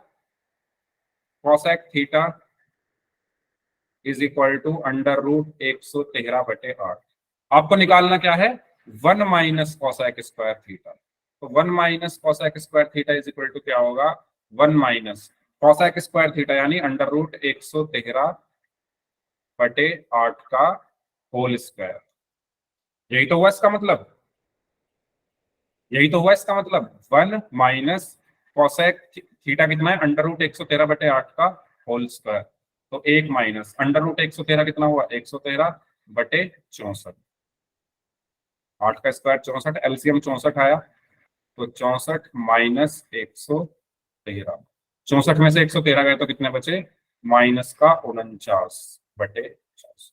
cosec theta is equal to under root 113/8। आपको निकालना क्या है, 1 - कॉसेक स्क्वायर थीटा। तो 1 - cosec square theta is equal to क्या होगा, 1 - कॉसेक स्क्वायर थीटा यानी अंडर रूट 113/8 का होल स्क्वायर। यही तो हुआ इसका मतलब, यही तो हुआ इसका मतलब, 1 - कॉसेक थीटा कितना है, अंडर रूट 113/8 का होल स्क्वायर। तो 1 माइनस अंडर रूट 113 कितना हुआ, 113/64। 8 का स्क्वायर 64, एलसीएम 64 आया, तो 64 - 113, 64 में से 113 गए तो कितने बचे, माइनस का 49/64।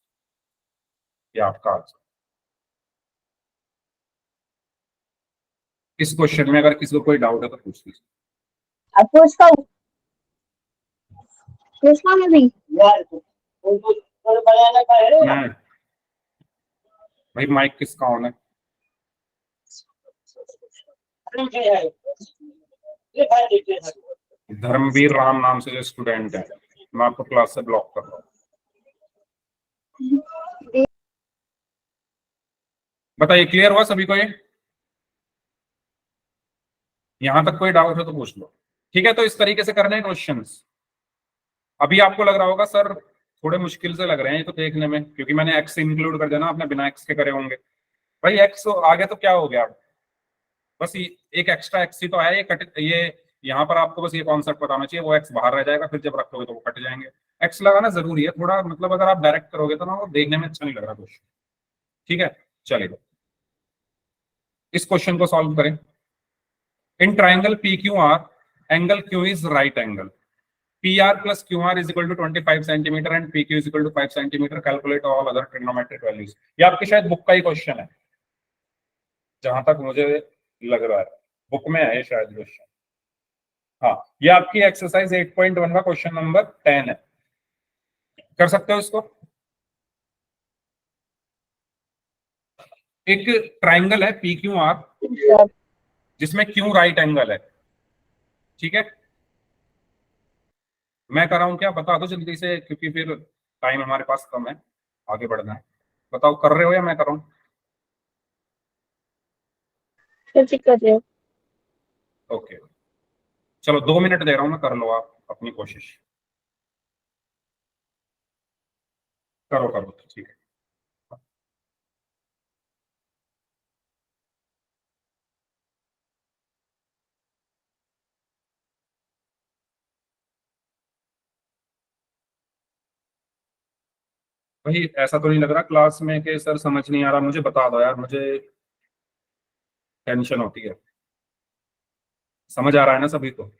ये आपका आंसर। इस क्वेश्चन में अगर किसी को कोई डाउट है तो पूछ लीजिए। अब पूछना मैं भी यार मैं भाई माइक किसका ऑन है, धर्मवीर राम नाम से जो स्टूडेंट है, मैं आपको क्लास से ब्लॉक कर रहा हूँ। बताइए क्लियर हुआ सभी को ये, यहां तक कोई डाउट है तो पूछ लो। ठीक है, तो इस तरीके से करने हैं क्वेश्चंस। अभी आपको लग रहा होगा सर थोड़े मुश्किल से लग रहे हैं ये तो देखने में, क्योंकि मैंने एक्स इंक्लूड कर देना, आपने बिना एक्स के करे होंगे। भाई एक्स आगे तो क्या हो गया, बस ये एक एक्स्ट्रा एक्स ही तो आया, ये कट, ये यहाँ पर आपको बस ये कॉन्सेप्ट बताना चाहिए, वो एक्स बाहर रह जाएगा, फिर जब रखोगे तो वो कट जाएंगे। एक्स लगाना जरूरी है थोड़ा, मतलब अगर आप डायरेक्ट करोगे तो ना वो देखने में अच्छा नहीं लग रहा कुछ। ठीक है, चलिए इस क्वेश्चन को सॉल्व करें। In triangle P Q R angle Q is right angle, P R plus Q R is equal to 25 centimetre and P Q is equal to 5 centimetre, calculate all other trigonometric values. ये आपके शायद book का ही question है, जहां तक मुझे लग रहा है बुक में है शायद क्वेश्चन। हाँ, ये आपकी एक्सरसाइज 8.1 का क्वेश्चन नंबर 10 है, कर सकते हो इसको। एक ट्राइंगल है पी क्यू आर जिसमें क्यू राइट एंगल है, ठीक है। मैं कर रहा हूं क्या, बता दो जल्दी से, क्योंकि फिर टाइम हमारे पास कम है, आगे बढ़ना है। बताओ कर रहे हो या मैं कर रहा हूँ। कैसे कर रहे हो। ओके, चलो 2 मिनट दे रहा हूं मैं, कर लो आप अपनी कोशिश, करो करो ठीक है। भाई ऐसा तो नहीं लग रहा क्लास में कि सर समझ नहीं आ रहा, मुझे बता दो यार, मुझे टेंशन होती है। समझ आ रहा है ना सभी को?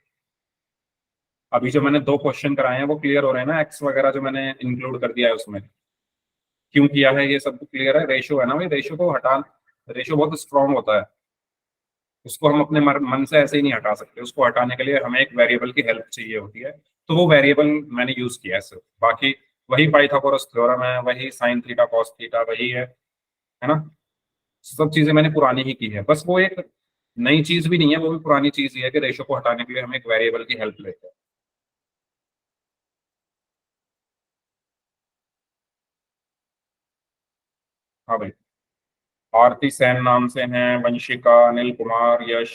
अभी जो मैंने 2 क्वेश्चन कराए हैं वो क्लियर हो रहे हैं ना, एक्स वगैरह जो मैंने इंक्लूड कर दिया है उसमें, क्यों किया है ये सब क्लियर है। रेशो है ना भाई, रेशो को हटा, रेशो बहुत स्ट्रांग होता है, उसको हम अपने मन से ऐसे ही नहीं हटा सकते, उसको हटाने के लिए हमें एक वेरिएबल की हेल्प चाहिए होती है, तो वो वेरिएबल मैंने यूज किया है सिर्फ। बाकी वही पाइथागोरस थ्योरम है, वही साइन थीटा कॉस थीटा वही है ना। सब चीजें मैंने पुरानी ही की है, बस वो एक नई चीज भी नहीं है, वो भी पुरानी चीज ही है कि रेशो को हटाने के लिए हम एक वेरिएबल की हेल्प लेते हैं। हाँ भाई, आरती सेन नाम से हैं, वंशिका, अनिल कुमार, यश,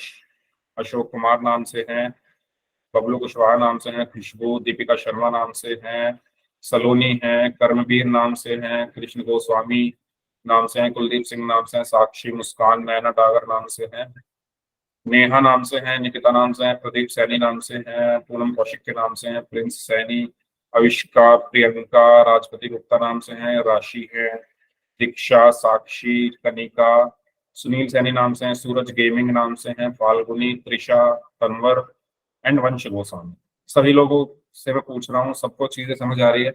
अशोक कुमार नाम से हैं, बबलू कुशवाहा नाम से हैं, खुशबू, दीपिका शर्मा नाम से हैं, सलोनी हैं, कर्मवीर नाम से हैं, कृष्ण गोस्वामी नाम से हैं, कुलदीप सिंह नाम से हैं, साक्षी, मुस्कान, नैना डागर नाम से हैं, नेहा नाम से हैं, निकिता नाम से हैं, प्रदीप सैनी नाम से हैं, पूनम कौशिक के नाम से हैं, प्रिंस सैनी, अविष्का, प्रियंका, राजपति गुप्ता नाम से हैं, राशि है, दीक्षा, साक्षी, कनिका, सुनील सैनी नाम से हैं, सूरज गेमिंग नाम से हैं, फाल्गुनी, त्रिशा, तनवर एंड वंश गोस्वामी। सभी लोगों से मैं पूछ रहा हूँ, सबको चीजें समझ आ रही है?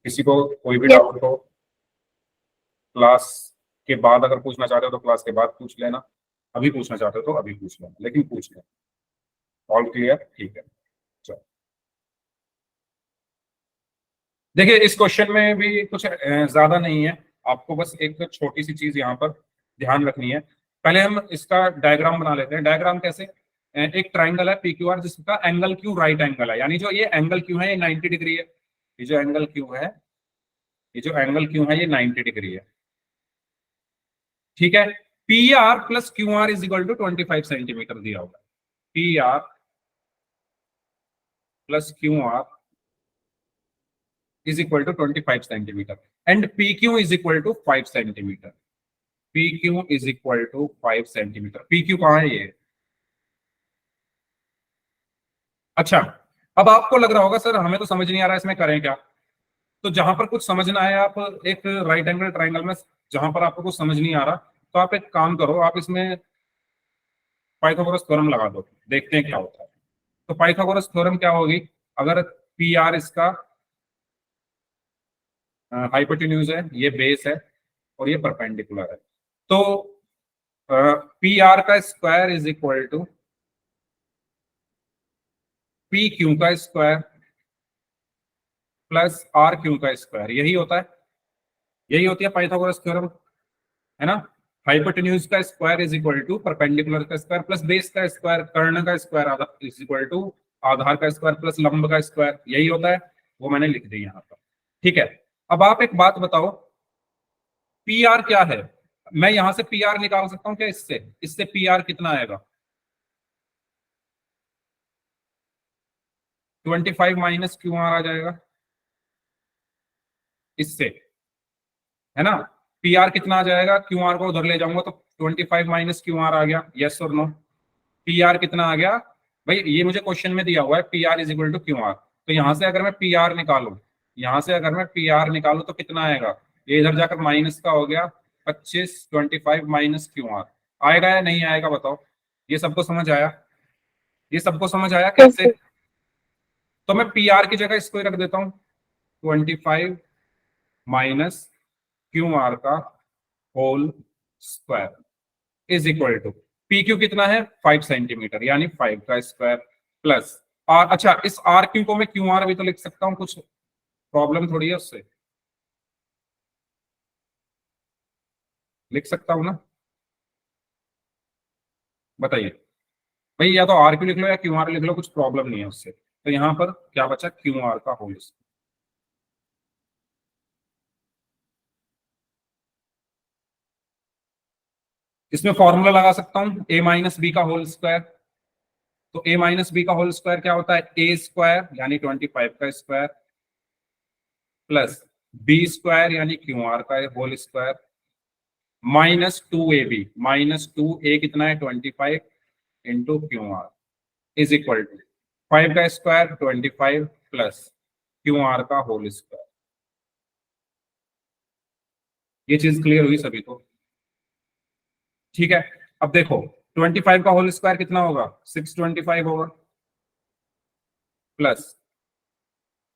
किसी को कोई भी यस। डाउट हो क्लास के बाद अगर पूछना चाहते हो तो क्लास के बाद पूछ लेना, अभी पूछना चाहते हो तो अभी पूछ लेना, लेकिन पूछ लेना। All clear? ठीक है, चलो। देखिए इस क्वेश्चन में भी कुछ ज्यादा नहीं है, आपको बस एक छोटी सी चीज यहाँ पर ध्यान रखनी है। पहले हम इसका डायग्राम बना लेते हैं। डायग्राम कैसे? एक ट्राइंगल है पी क्यू आर जिसका एंगल क्यू राइट एंगल है, यानी जो ये एंगल क्यू है ये 90 डिग्री है। ये जो एंगल क्यू है, ये जो एंगल क्यू है ये 90 डिग्री है, ठीक है। P R plus Q R is equal to 25 centimetre दिया होगा। P R plus Q R is equal to 25 centimetre and P Q is equal to 5 centimetre. P Q is equal to 5 centimetre. P Q कहाँ है ये? अच्छा, अब आपको लग रहा होगा सर हमें तो समझ नहीं आ रहा है, इसमें करें क्या? तो जहां पर कुछ समझ ना आए, आप एक राइट एंगल ट्राइंगल में जहां पर आपको कुछ समझ नहीं आ रहा, तो आप एक काम करो, आप इसमें पाइथागोरस थ्योरम लगा दो, देखते हैं क्या होता है। तो पाइथागोरस थ्योरम क्या होगी? अगर पी आर इसका हाइपोटेन्यूज है, ये बेस है और ये परपेंडिकुलर है, तो पी आर का square is equal to P Q का स्क्वायर प्लस आर क्यू का स्क्वायर, यही होता है, यही होती है पाइथागोरस थ्योरम, है ना। हाइपोटेन्यूज का square is equal to perpendicular का स्क्वायर प्लस बेस का स्क्वायर, कर्ण का स्क्वायर इज इक्वल टू आधार का स्क्वायर प्लस लंब का स्क्वायर, यही होता है। वो मैंने लिख दी यहाँ पर, ठीक है। अब आप एक बात बताओ, पी आर क्या है? मैं यहां से पी आर निकाल सकता हूं क्या? इससे इससे पी आर कितना आएगा? 25 माइनस क्यू आर आ जाएगा इससे, है ना। पी आर कितना आ जाएगा? क्यू आर को उधर ले जाऊंगा तो 25 माइनस क्यू आर आ गया, यस और नो? पी आर कितना आ गया भाई? ये मुझे क्वेश्चन में दिया हुआ है P R is equal to Q R, तो यहां से अगर मैं पी आर निकालू, यहां से अगर मैं पी आर निकालू तो कितना आएगा? ये इधर जाकर माइनस का हो गया 25, 25 माइनस क्यू आर आएगा या नहीं आएगा बताओ? ये सबको समझ आया? ये सबको समझ आया कैसे? तो मैं पी आर की जगह इसको ही रख देता हूँ, 25 माइनस क्यू आर का whole square is equal to P Q कितना है? 5 सेंटीमीटर, यानी 5 का स्क्वायर प्लस आर। अच्छा, इस आर क्यू को मैं क्यू आर भी तो लिख सकता हूँ, कुछ प्रॉब्लम थोड़ी है उससे, लिख सकता हूँ ना? बताइए भाई, या तो आर क्यू लिख लो या क्यू आर लिख लो, कुछ प्रॉब्लम नहीं है उससे। तो यहाँ पर क्या बचा? क्यू आर का होल स्क्वायर। इसमें फॉर्मूला लगा सकता हूँ ए माइनस बी का होल स्क्वायर। तो ए माइनस बी का होल स्क्वायर क्या होता है? ए स्क्वायर यानी 25 का स्क्वायर प्लस बी स्क्वायर यानी क्यू आर का whole square minus 2ab, minus 2a कितना है? 25 into Q R is equal to 5 का स्क्वायर 25 प्लस क्यू आर का होल स्क्वायर। ये चीज क्लियर हुई सभी को? ठीक है, अब देखो 25 का होल स्क्वायर कितना होगा, 625 होगा, प्लस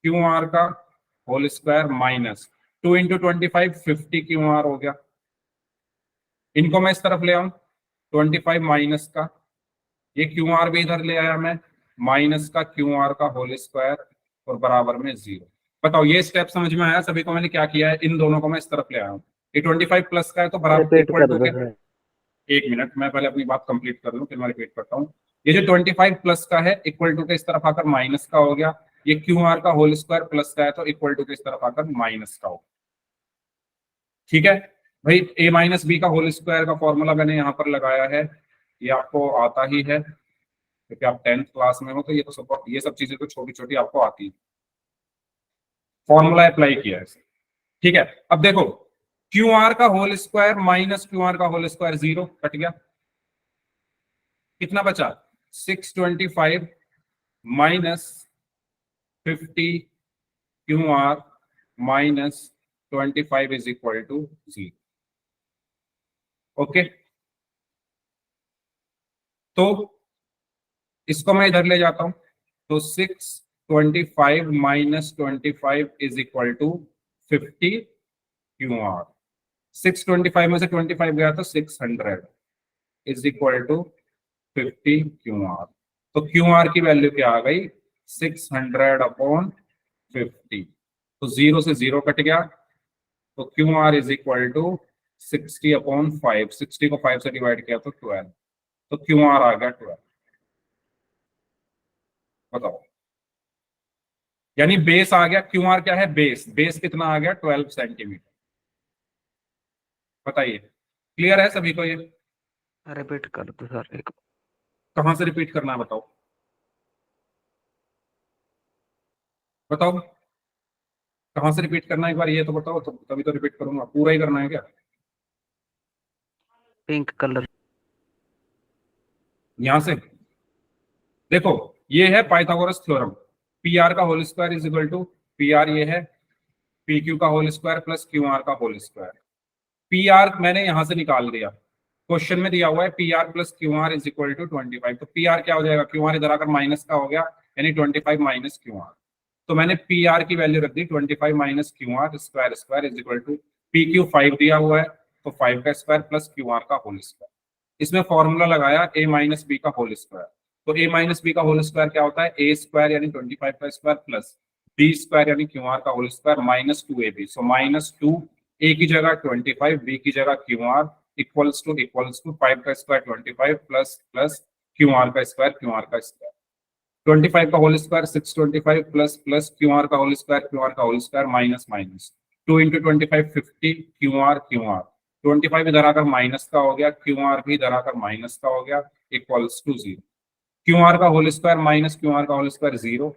क्यू आर का whole square minus 2 into 25 50 Q R हो गया। इनको मैं इस तरफ ले आऊं, 25 माइनस का, ये क्यू आर भी इधर ले आया मैं, माइनस का क्यू आर का होल स्क्वायर और बराबर में 0। बताओ ये स्टेप समझ में आया सभी को? मैंने क्या किया है, इन दोनों को मैं इस तरफ ले आया हूँ। ये 25 प्लस का है तो बराबर रिपीट इक्वल कर टू दो के, सर। एक मिनट मैं पहले अपनी बात कंप्लीट कर लूं फिर मैं रिपीट करता हूँ। ये जो 25 प्लस का है इक्वल टू के इस तरफ आकर माइनस का हो गया, ये क्यू आर का होल स्क्वायर प्लस का है तो इक्वल टू के इस तरफ आकर माइनस का हो। ठीक है भाई, ए माइनस बी का होल स्क्वायर का फॉर्मूला मैंने यहाँ पर लगाया है, ये आपको आता ही है क्योंकि आप 10th क्लास में हो, तो ये तो सब, ये सब चीजें तो छोटी छोटी आपको आती है, फॉर्मूला अप्लाई किया है। ठीक है, अब देखो क्यू आर का whole square minus Q R का होल स्क्वायर 0 कट गया, कितना बचा 625 minus 50 Q R minus 25 is equal to 0। Okay, तो इसको मैं इधर ले जाता हूं, तो 625 minus 25 is equal to 50 Q R, 625 में से 25 गया तो 600 is equal to 50 Q R. तो क्यू आर की वैल्यू क्या आ गई, 600 अपॉन 50, तो 0 से 0 कट गया, तो Q R is equal to 60 upon 5, 60 को 5 से डिवाइड किया तो 12, तो क्यू आर आ गया 12। बताओ, यानी बेस आ गया, क्यू आर क्या है, बेस, बेस कितना आ गया 12 सेंटीमीटर। बताइए क्लियर है सभी को? ये रिपीट कर दो सर एक। कहां से रिपीट करना है बताओ, बताओ कहां से रिपीट करना है एक बार ये तो बताओ, तो तभी तो रिपीट करूंगा, पूरा ही करना है क्या? Pink colour. यहां से देखो, ये है पाइथागोरस थ्योरम, पी आर का whole square is equal to, P R ये है पी क्यू का whole square plus Q R का होल स्क्वायर। पी आर मैंने यहां से निकाल दिया, क्वेश्चन में दिया हुआ है P R plus Q R is equal to 25, तो पी आर क्या हो जाएगा, क्यू आर इधर आकर माइनस का हो गया, यानी 25 माइनस क्यू आर। तो मैंने पी आर की वैल्यू रख दी 25 minus Q R square square is equal to, P Q 5 दिया हुआ है तो 5 का स्क्वायर प्लस क्यू आर का होल स्क्वायर। इसमें फॉर्मूला लगाया ए माइनस बी का होल स्क्वायर, तो ए माइनस बी का होल स्क्वायर क्या होता है, ए स्क्वायर यानी 25 का स्क्वायर प्लस बी स्क्वायर यानी क्यू आर का whole square minus 2 A B, so minus 2 ए की जगह 25, बी की जगह क्यू आर इक्वल्स टू 5 का square 25 plus plus Q R का स्क्वायर, क्यू आर का स्क्वायर 25 का whole square 625 plus plus Q R का whole square minus minus 2 into 25 50 Q R 25 इधर आकर माइनस का हो गया, क्यू आर भी इधर आकर माइनस का हो गया, इक्वल्स टू 0। क्यू आर का whole square minus Q R का whole square 0,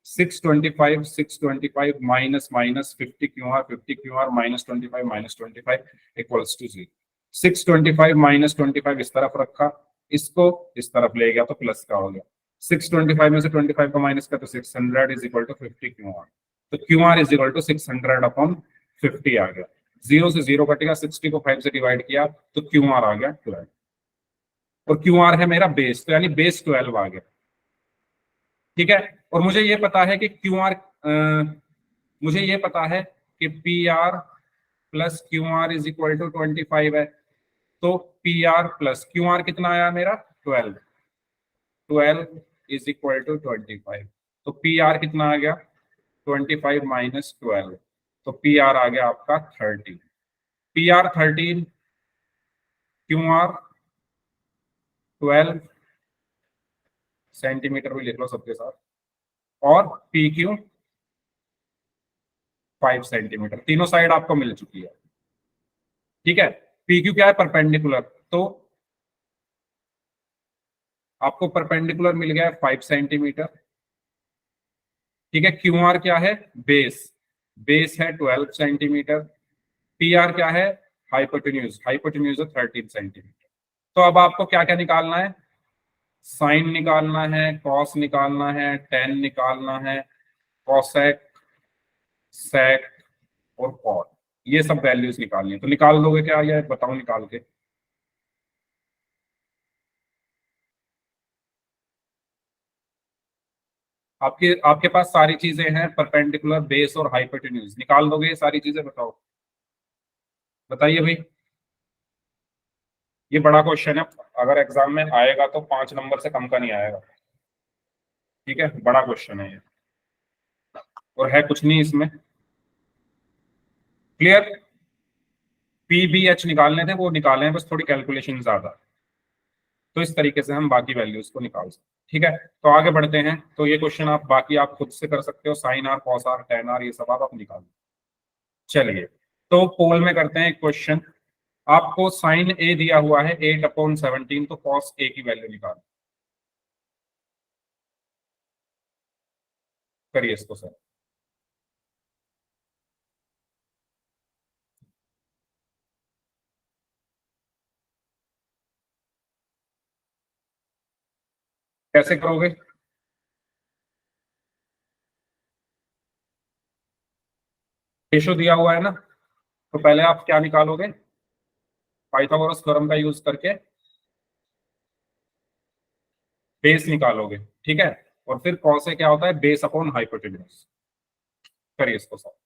625 minus minus 50 Q R minus 25 equals to 0। 625 minus 25 इस तरफ रखा, इसको इस तरफ ले गया तो प्लस का हो गया, 625 में से 25 को माइनस का तो 600 is equal to 50 Q R, तो Q R is equal to 600 upon 50 आ गया, 0 से 0 कटेगा, 60 को 5 से डिवाइड किया तो क्यू आर आ गया 12, और क्यू आर है मेरा बेस, तो यानी बेस 12 आ गया। ठीक है, और मुझे ये पता है कि क्यू आर, मुझे ये पता है कि P R plus Q R is equal to 25 है, तो P R plus Q R कितना आया मेरा 12 इज इक्वल टू 25, तो पी आर कितना आ गया 25 माइनस 12, तो पी आर आ गया आपका 13, P R 13, Q R 12 centimetre भी लिख लो सबके साथ, और पी क्यू 5 सेंटीमीटर, तीनों साइड आपको मिल चुकी है। ठीक है, पी क्यू क्या है, परपेंडिकुलर, तो आपको परपेंडिकुलर मिल गया है 5 सेंटीमीटर। ठीक है, क्यू आर क्या है, बेस, बेस है 12 सेंटीमीटर, पी आर क्या है, हाइपोटेन्यूज, हाइपोटेन्यूज है 13 सेंटीमीटर। तो अब आपको क्या क्या निकालना है, साइन निकालना है, कॉस निकालना है, टेन निकालना है, कॉसेक, सेक और कॉट। ये सब वैल्यूज निकालनी है, तो निकाल दोगे क्या, ये बताओ निकाल के। आपके आपके पास सारी चीजें हैं, परपेंडिकुलर, बेस और हाइपोटेन्यूज, निकाल दोगे ये सारी चीजें, बताओ, बताइए भाई। ये बड़ा क्वेश्चन है, अगर एग्जाम में आएगा तो 5 नंबर से कम का नहीं आएगा। ठीक है, बड़ा क्वेश्चन है ये, और है कुछ नहीं इसमें। क्लियर। पी बी एच निकालने थे, वो निकाले हैं, बस थोड़ी कैलकुलेशन ज्यादा। तो इस तरीके से हम बाकी वैल्यूज को निकाल सकते हैं। ठीक है, तो आगे बढ़ते हैं। तो ये क्वेश्चन आप बाकी आप खुद से कर सकते हो, sine R, cos R, tan R, ये सब आप निकाल। चलिए, तो पोल में करते हैं एक क्वेश्चन। आपको साइन ए दिया हुआ है 8/17, तो कॉस ए की वैल्यू निकालो। करिए इसको सर। कैसे करोगे? रेशो दिया हुआ है ना, तो पहले आप क्या निकालोगे, पाइथागोरस थ्योरम का यूज करके बेस निकालोगे। ठीक है, और फिर कॉस से क्या होता है, बेस अपॉन हाइपोटेन्यूज। करिए इसको सर।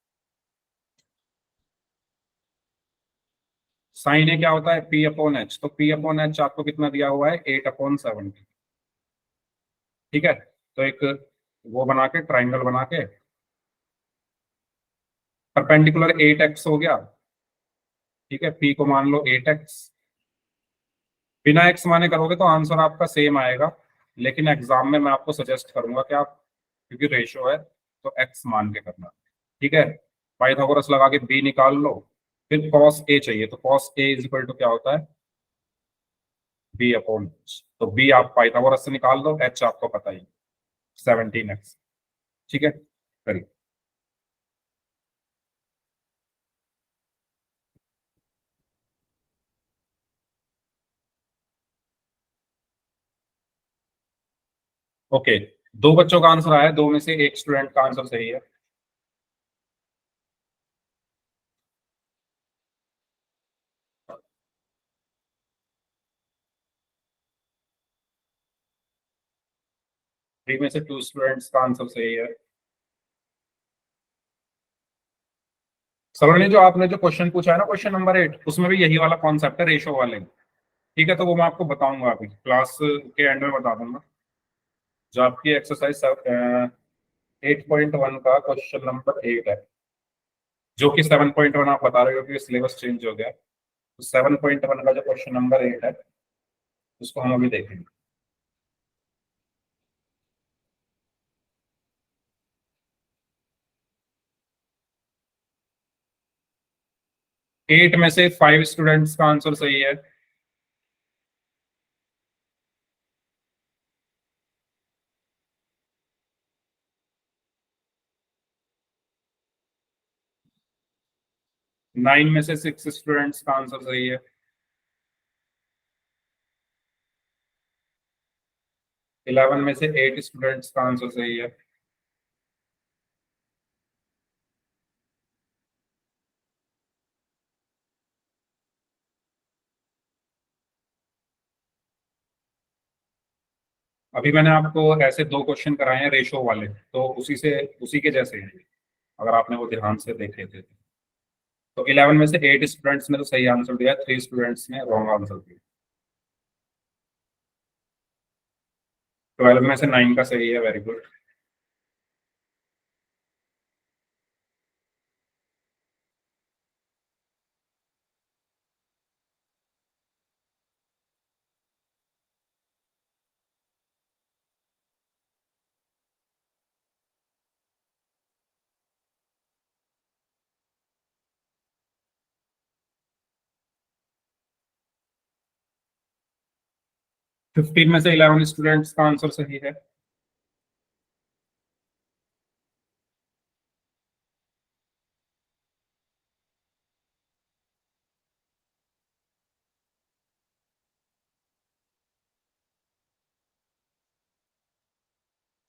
साइन ए क्या होता है, पी अपॉन एच, तो पी अपॉन एच आपको कितना दिया हुआ है, 8/17। ठीक है, तो एक वो बना के, ट्राइंगल बना के, परपेंडिकुलर 8x हो गया। ठीक है, पी को मान लो 8x। बिना एक्स माने करोगे तो आंसर आपका सेम आएगा, लेकिन एग्जाम में मैं आपको सजेस्ट करूंगा कि आप, क्योंकि रेशियो है, तो एक्स मान के करना। ठीक है, पाइथागोरस लगा के बी निकाल लो। फिर कॉस ए चाहिए, तो cos A is equal to क्या होता है, बी अपॉन एच। तो बी आप पाइथागोरस से निकाल दो, एच आपको पता ही, 17x। ठीक है, करिए। ओके, दो बच्चों का आंसर आया, दो में से एक स्टूडेंट का आंसर सही है। थ्री में से टू स्टूडेंट्स का आंसर सही है। सलोनी, जो आपने जो क्वेश्चन पूछा है ना, क्वेश्चन नंबर 8, उसमें भी यही वाला कॉन्सेप्ट है, रेशो वाले। ठीक है, तो वो मैं आपको बताऊंगा अभी क्लास के एंड में बता दूंगा। जो आपकी एक्सरसाइज 8.1 का क्वेश्चन नंबर 8 है, जो कि 7.1 आप बता रहे हो कि सिलेबस चेंज हो गया, तो 7.1 का जो क्वेश्चन नंबर 8 है, उसको हम अभी देखेंगे। 8 में से 5 स्टूडेंट्स का आंसर सही है। 9 में से 6 स्टूडेंट्स का आंसर सही है। 11 में से 8 स्टूडेंट्स का आंसर सही है। अभी मैंने आपको ऐसे दो क्वेश्चन कराए हैं रेशो वाले, तो उसी के जैसे हैं, अगर आपने वो ध्यान से देखे थे। तो 11 में से 8 स्टूडेंट्स ने तो सही आंसर दिया, 3 स्टूडेंट्स ने रॉन्ग आंसर दिया। 12 में से 9 का सही है, वेरी गुड। 15 में से 11 स्टूडेंट्स का आंसर सही है।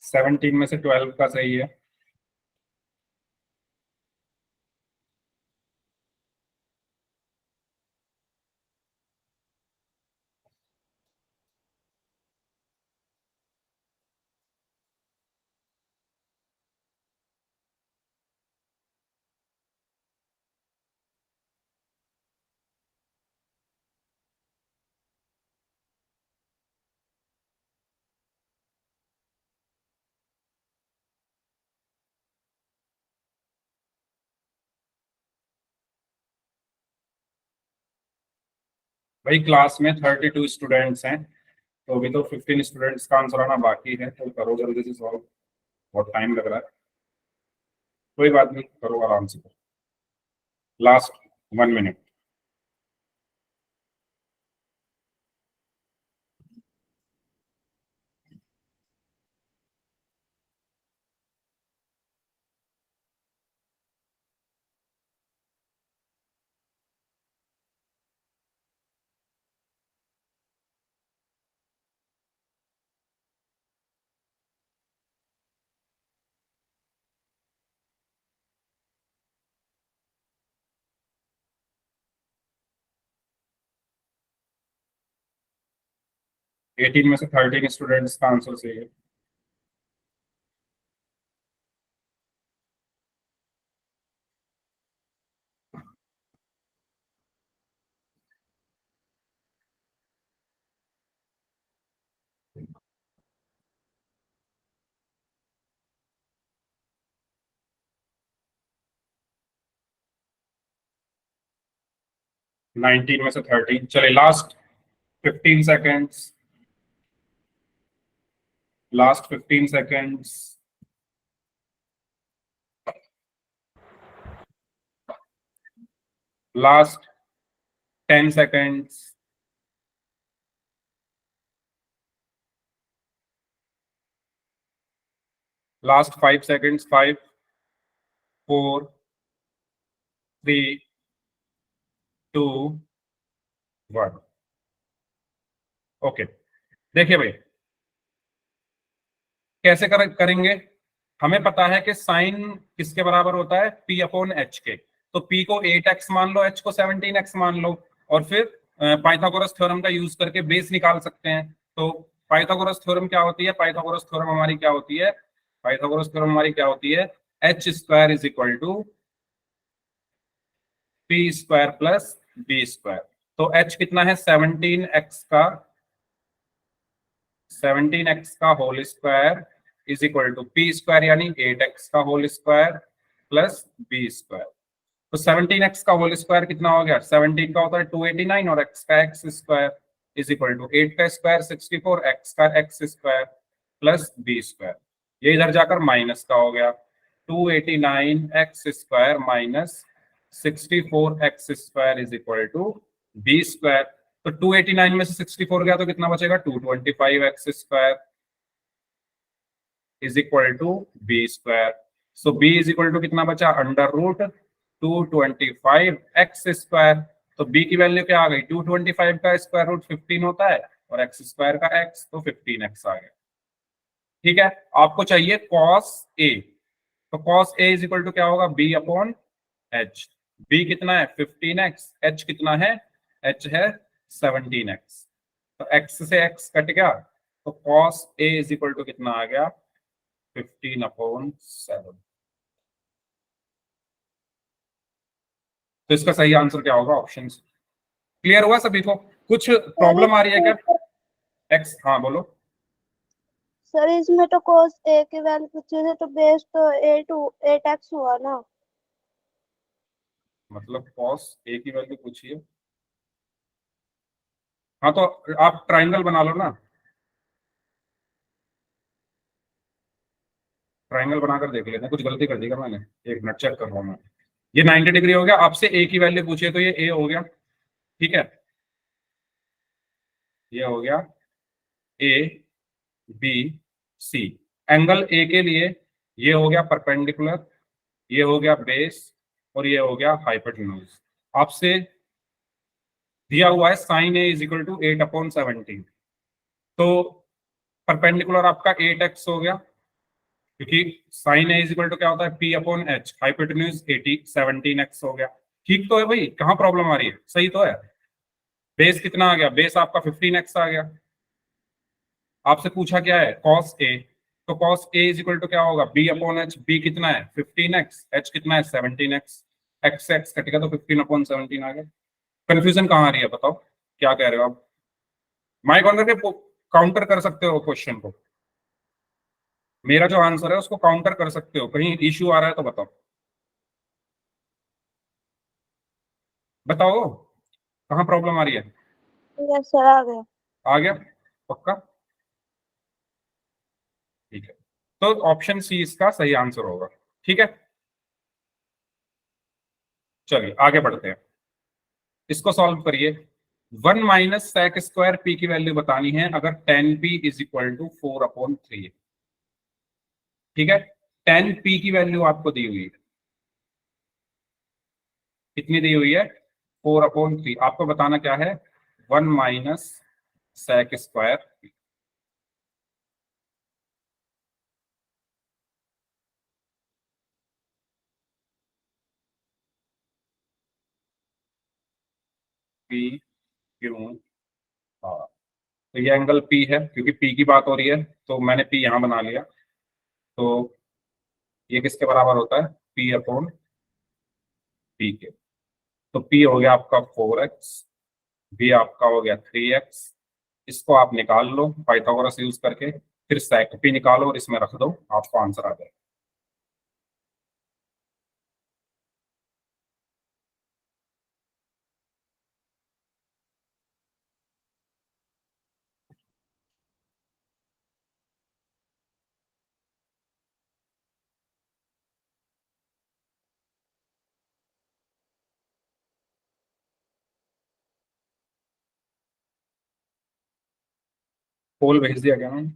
17 में से 12 का सही है। भाई क्लास में 32 स्टूडेंट्स हैं, तो अभी तो 15 स्टूडेंट्स का आंसर आना बाकी है, तो करो जल्दी से सॉल्व, बहुत टाइम लग रहा है। कोई बात नहीं, करो आराम से, लास्ट 1 मिनट। एटीन में से 13 स्टूडेंट्स का आंसर सही है। नाइनटीन में से 13, चले last 15 seconds, last 15 seconds. Last 10 seconds. Last 5 seconds. 5, 4, 3, 2, 1। Okay, देखिए भाई कैसे करेंगे। हमें पता है कि साइन किसके बराबर होता है, P अपॉन एच के। तो P को 8x मान लो, H को 17x मान लो, और फिर पाइथागोरस थ्योरम का यूज करके बेस निकाल सकते हैं। तो पाइथागोरस थ्योरम क्या होती है, पाइथागोरस थ्योरम हमारी क्या होती है, पाइथागोरस थ्योरम हमारी क्या होती है, H square is equal to P square plus B square. तो H कितना है, 17x का whole square is equal to P square यानी 8x का whole square plus B square. तो 17x का होल स्क्वायर कितना हो गया, 17 का होता है 289 और x का x square is equal to 8 का स्क्वायर 64, x का x square plus B square. ये इधर जाकर माइनस का हो गया, 289x square minus 64x square is equal to B square. तो 289 में से 64 गया तो कितना बचेगा, 225x square is equal to B square. So B is equal to कितना बचा, अंडर रूट 225x स्क्वायर। तो बी की वैल्यू क्या आ गई, 225 का स्क्वायर रूट 15 होता है और एक्स स्क्वायर का x, तो 15x आ गया। ठीक है, आपको चाहिए cos a, तो cos a is equal to क्या होगा, b अपॉन h। b कितना है 15x, h कितना है, h है 17x। तो x से x कट गया, तो cos a is equal to कितना आ गया, 15/7। तो इसका सही आंसर क्या होगा, ऑप्शन। क्लियर हुआ सभी को, कुछ प्रॉब्लम आ रही है क्या, एक्स, हाँ बोलो। सर इसमें तो cos a की वैल्यू पूछी थी, तो बेस तो 8x हुआ ना। मतलब cos a की वैल्यू पूछी है, हाँ तो आप ट्राइंगल बना लो ना, ट्राइंगल बनाकर देख लेते हैं, कुछ गलती कर दी क्या मैंने, एक मिनट चेक कर रहा हूँ मैं। ये 90 डिग्री हो गया, आपसे a की वैल्यू पूछी है तो ये a हो गया, ठीक है, ये हो गया a b c। Angle a के लिए ये हो गया परपेंडिकुलर, ये हो गया बेस, और ये हो गया हाइपोटेन्यूज। आपसे दिया हुआ है sine A is equal to 8/17, तो परपेंडिकुलर आपका 8x हो गया, क्योंकि sine A is equal to क्या होता है, P upon H, hypotenuse 17x हो गया। ठीक तो है भाई, कहाँ प्रॉब्लम आ रही है, सही तो है। बेस कितना आ गया, बेस आपका 15x आ गया। आपसे पूछा क्या है, cos a, तो cos a is equal to क्या होगा, b अपॉन एच। b कितना है 15x, h कितना है 17x, x से x कटेगा तो 15/17 आ गया। कंफ्यूजन कहाँ आ रही है बताओ, क्या कह रहे हो आप, माइक ऑन करके काउंटर कर सकते हो क्वेश्चन को, मेरा जो आंसर है उसको काउंटर कर सकते हो, कहीं इश्यू आ रहा है तो बताओ, बताओ कहाँ प्रॉब्लम आ रही है। यस सर, आ गया। आ गया? पक्का? ठीक है, तो ऑप्शन सी इसका सही आंसर होगा। ठीक है, चलिए आगे बढ़ते हैं, इसको सॉल्व करिए। 1 - sec² पी की वैल्यू बतानी है अगर 10p इज इक्वल टू 4/3 है। ठीक है, 10p की वैल्यू आपको दी हुई है, कितनी दी हुई है? 4/3। आपको बताना क्या है? 1 - sec²। पी क्यों? हाँ, तो ये एंगल पी है, क्योंकि पी की बात हो रही है तो मैंने पी यहां बना लिया। तो ये किसके बराबर होता है? P/P के। तो P हो गया आपका 4x, V आपका हो गया 3x। इसको आप निकाल लो पाइथागोरस यूज करके, फिर sec P निकालो और इसमें रख दो, आपको आंसर आ जाएगा। पोल भेज दिया गया मैम।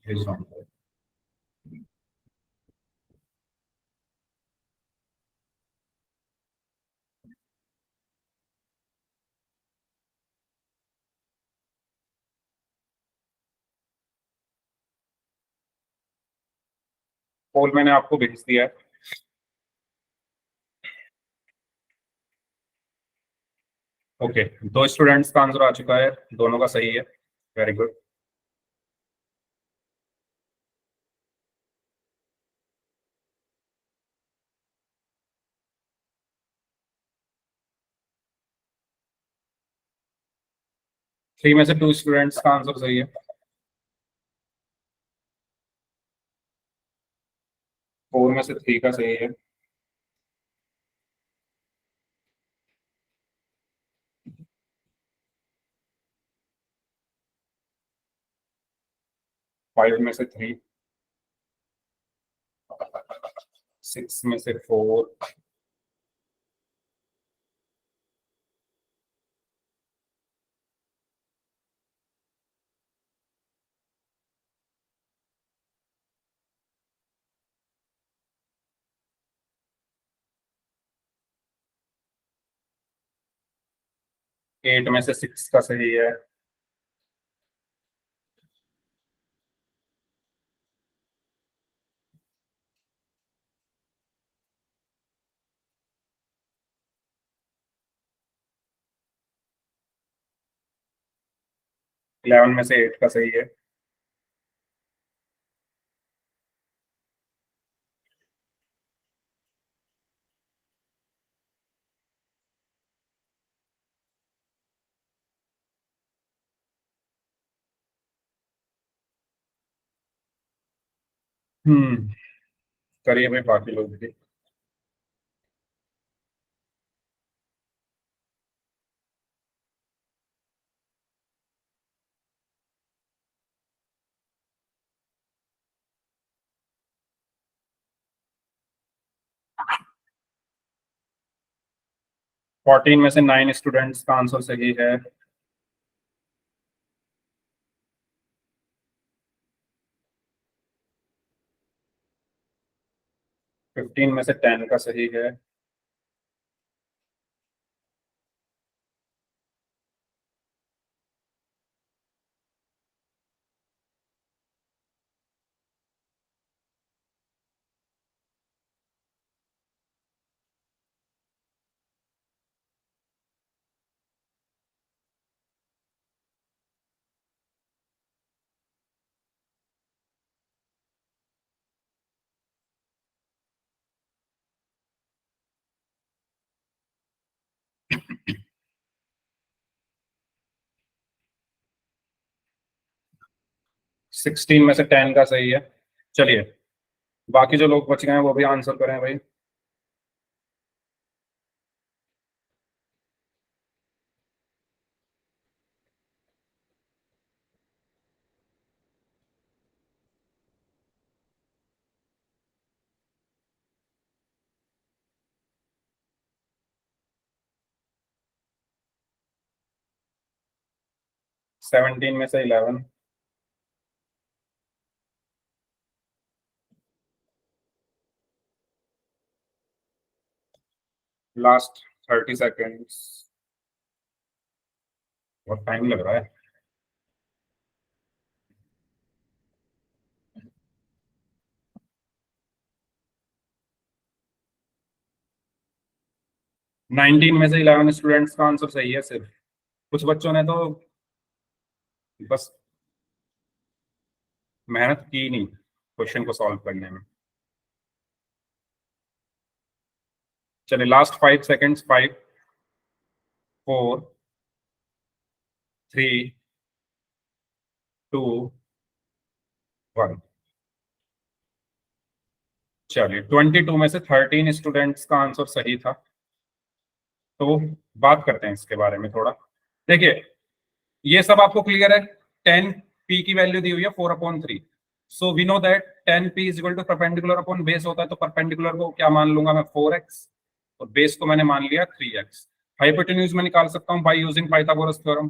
भेज रहा हूँ। पोल मैंने आपको भेज दिया है। ओके, दो स्टूडेंट्स का आंसर आ चुका है, दोनों का सही है। Very good. थ्री में से टू स्टूडेंट्स का आंसर सही है। 4 में से 3 का सही है। 5 में से 3। 6 में से 4। 8 में से 6 का सही है। 11 में से 8 का सही है। हम्म, करिए भाई बाकी लोग भी। 14 में से 9 स्टूडेंट्स का आंसर सही है। 15 में से 10 का सही है। 16 में से 10 का सही है। चलिए, बाकी जो लोग बच गए हैं वो भी आंसर करें भाई। 17 में से 11, लास्ट 30 सेकेंड्स, बहुत टाइम लग रहा है। नाइनटीन में से 11 स्टूडेंट्स का आंसर सही है सिर्फ। कुछ बच्चों ने तो बस मेहनत की नहीं क्वेश्चन को सॉल्व करने में। चलिए लास्ट 5 सेकेंड्स, 5, 4, 3, 2, 1। चलिए 22 में से 13 स्टूडेंट्स का आंसर सही था। तो बात करते हैं इसके बारे में थोड़ा। देखिए ये सब आपको क्लियर है। 10p की वैल्यू दी हुई है 4/3। So we know that 10p is equal to perpendicular upon base होता है। तो परपेंडिकुलर को क्या मान लूंगा मैं 4x, और बेस को मैंने मान लिया 3x। हाइपोटेन्यूज में निकाल सकता हूँ by using Pythagoras theorem.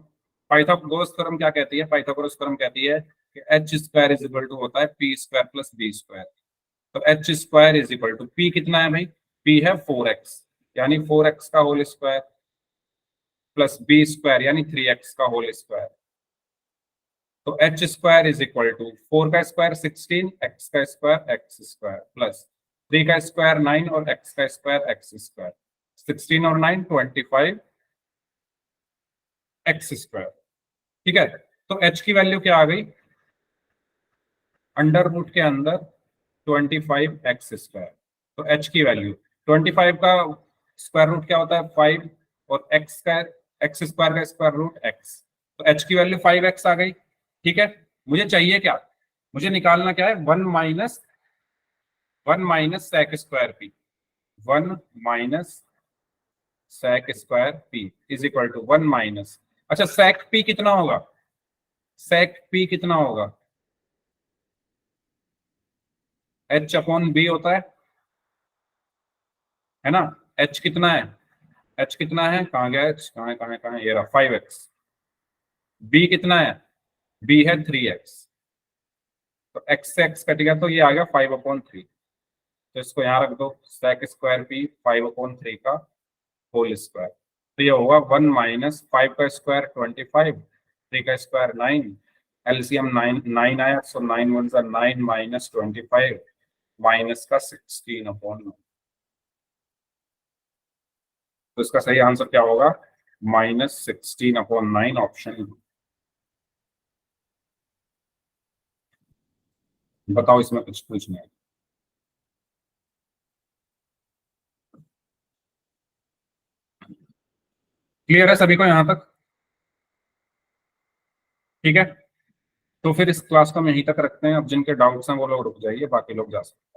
Pythagoras theorem क्या कहती है? पाइथागोरस थ्योरम कहती है कि h square is equal to होता है p square plus b square. तो h square is equal to p कितना है भाई? p है 4x, यानी 4x का whole square plus b square यानी 3x का होल स्क्वायर। तो h square is equal to 4 का स्क्वायर 16, x का स्क्वायर x स्क्वायर प्लस 3 का स्क्वायर 9 और x का स्क्वायर x स्क्वायर। 16 और 9 25 x स्क्वायर। ठीक है, तो h की वैल्यू क्या आ गई? अंडर रूट के अंदर 25 x स्क्वायर। तो h की वैल्यू 25 का स्क्वायर रूट क्या होता है? 5, और x का x स्क्वायर का स्क्वायर रूट x। तो h की वैल्यू 5x आ गई। ठीक है, मुझे चाहिए क्या? मुझे निकालना क्या है? 1 minus sec square P. 1 minus sec square P is equal to 1 minus, अच्छा sec p कितना होगा? sec p कितना होगा? h अपॉन b होता है ना। h कितना है? h कितना है? कहाँ गया h? कहाँ है कहाँ है कहाँ है? ये रहा 5x। b कितना है? b है 3x। तो x से x कट गया तो ये आ गया 5/3। तो इसको यहाँ रख दो, sec स्क्वायर p 5/3 का होल स्क्वायर। तो ये होगा 1 माइनस 5 का स्क्वायर 25, 3 का स्क्वायर 9, एलसीएम 9 आया। सो 9 1 सा 9 माइनस 25 माइनस का 16/9। तो इसका सही आंसर क्या होगा? -16/9 ऑप्शन। बताओ इसमें कुछ पूछना है? क्लियर है सभी को यहाँ तक? ठीक है, तो फिर इस क्लास को हम यहीं तक रखते हैं। अब जिनके डाउट्स हैं वो लोग रुक जाइए, बाकी लोग जा सकते हैं।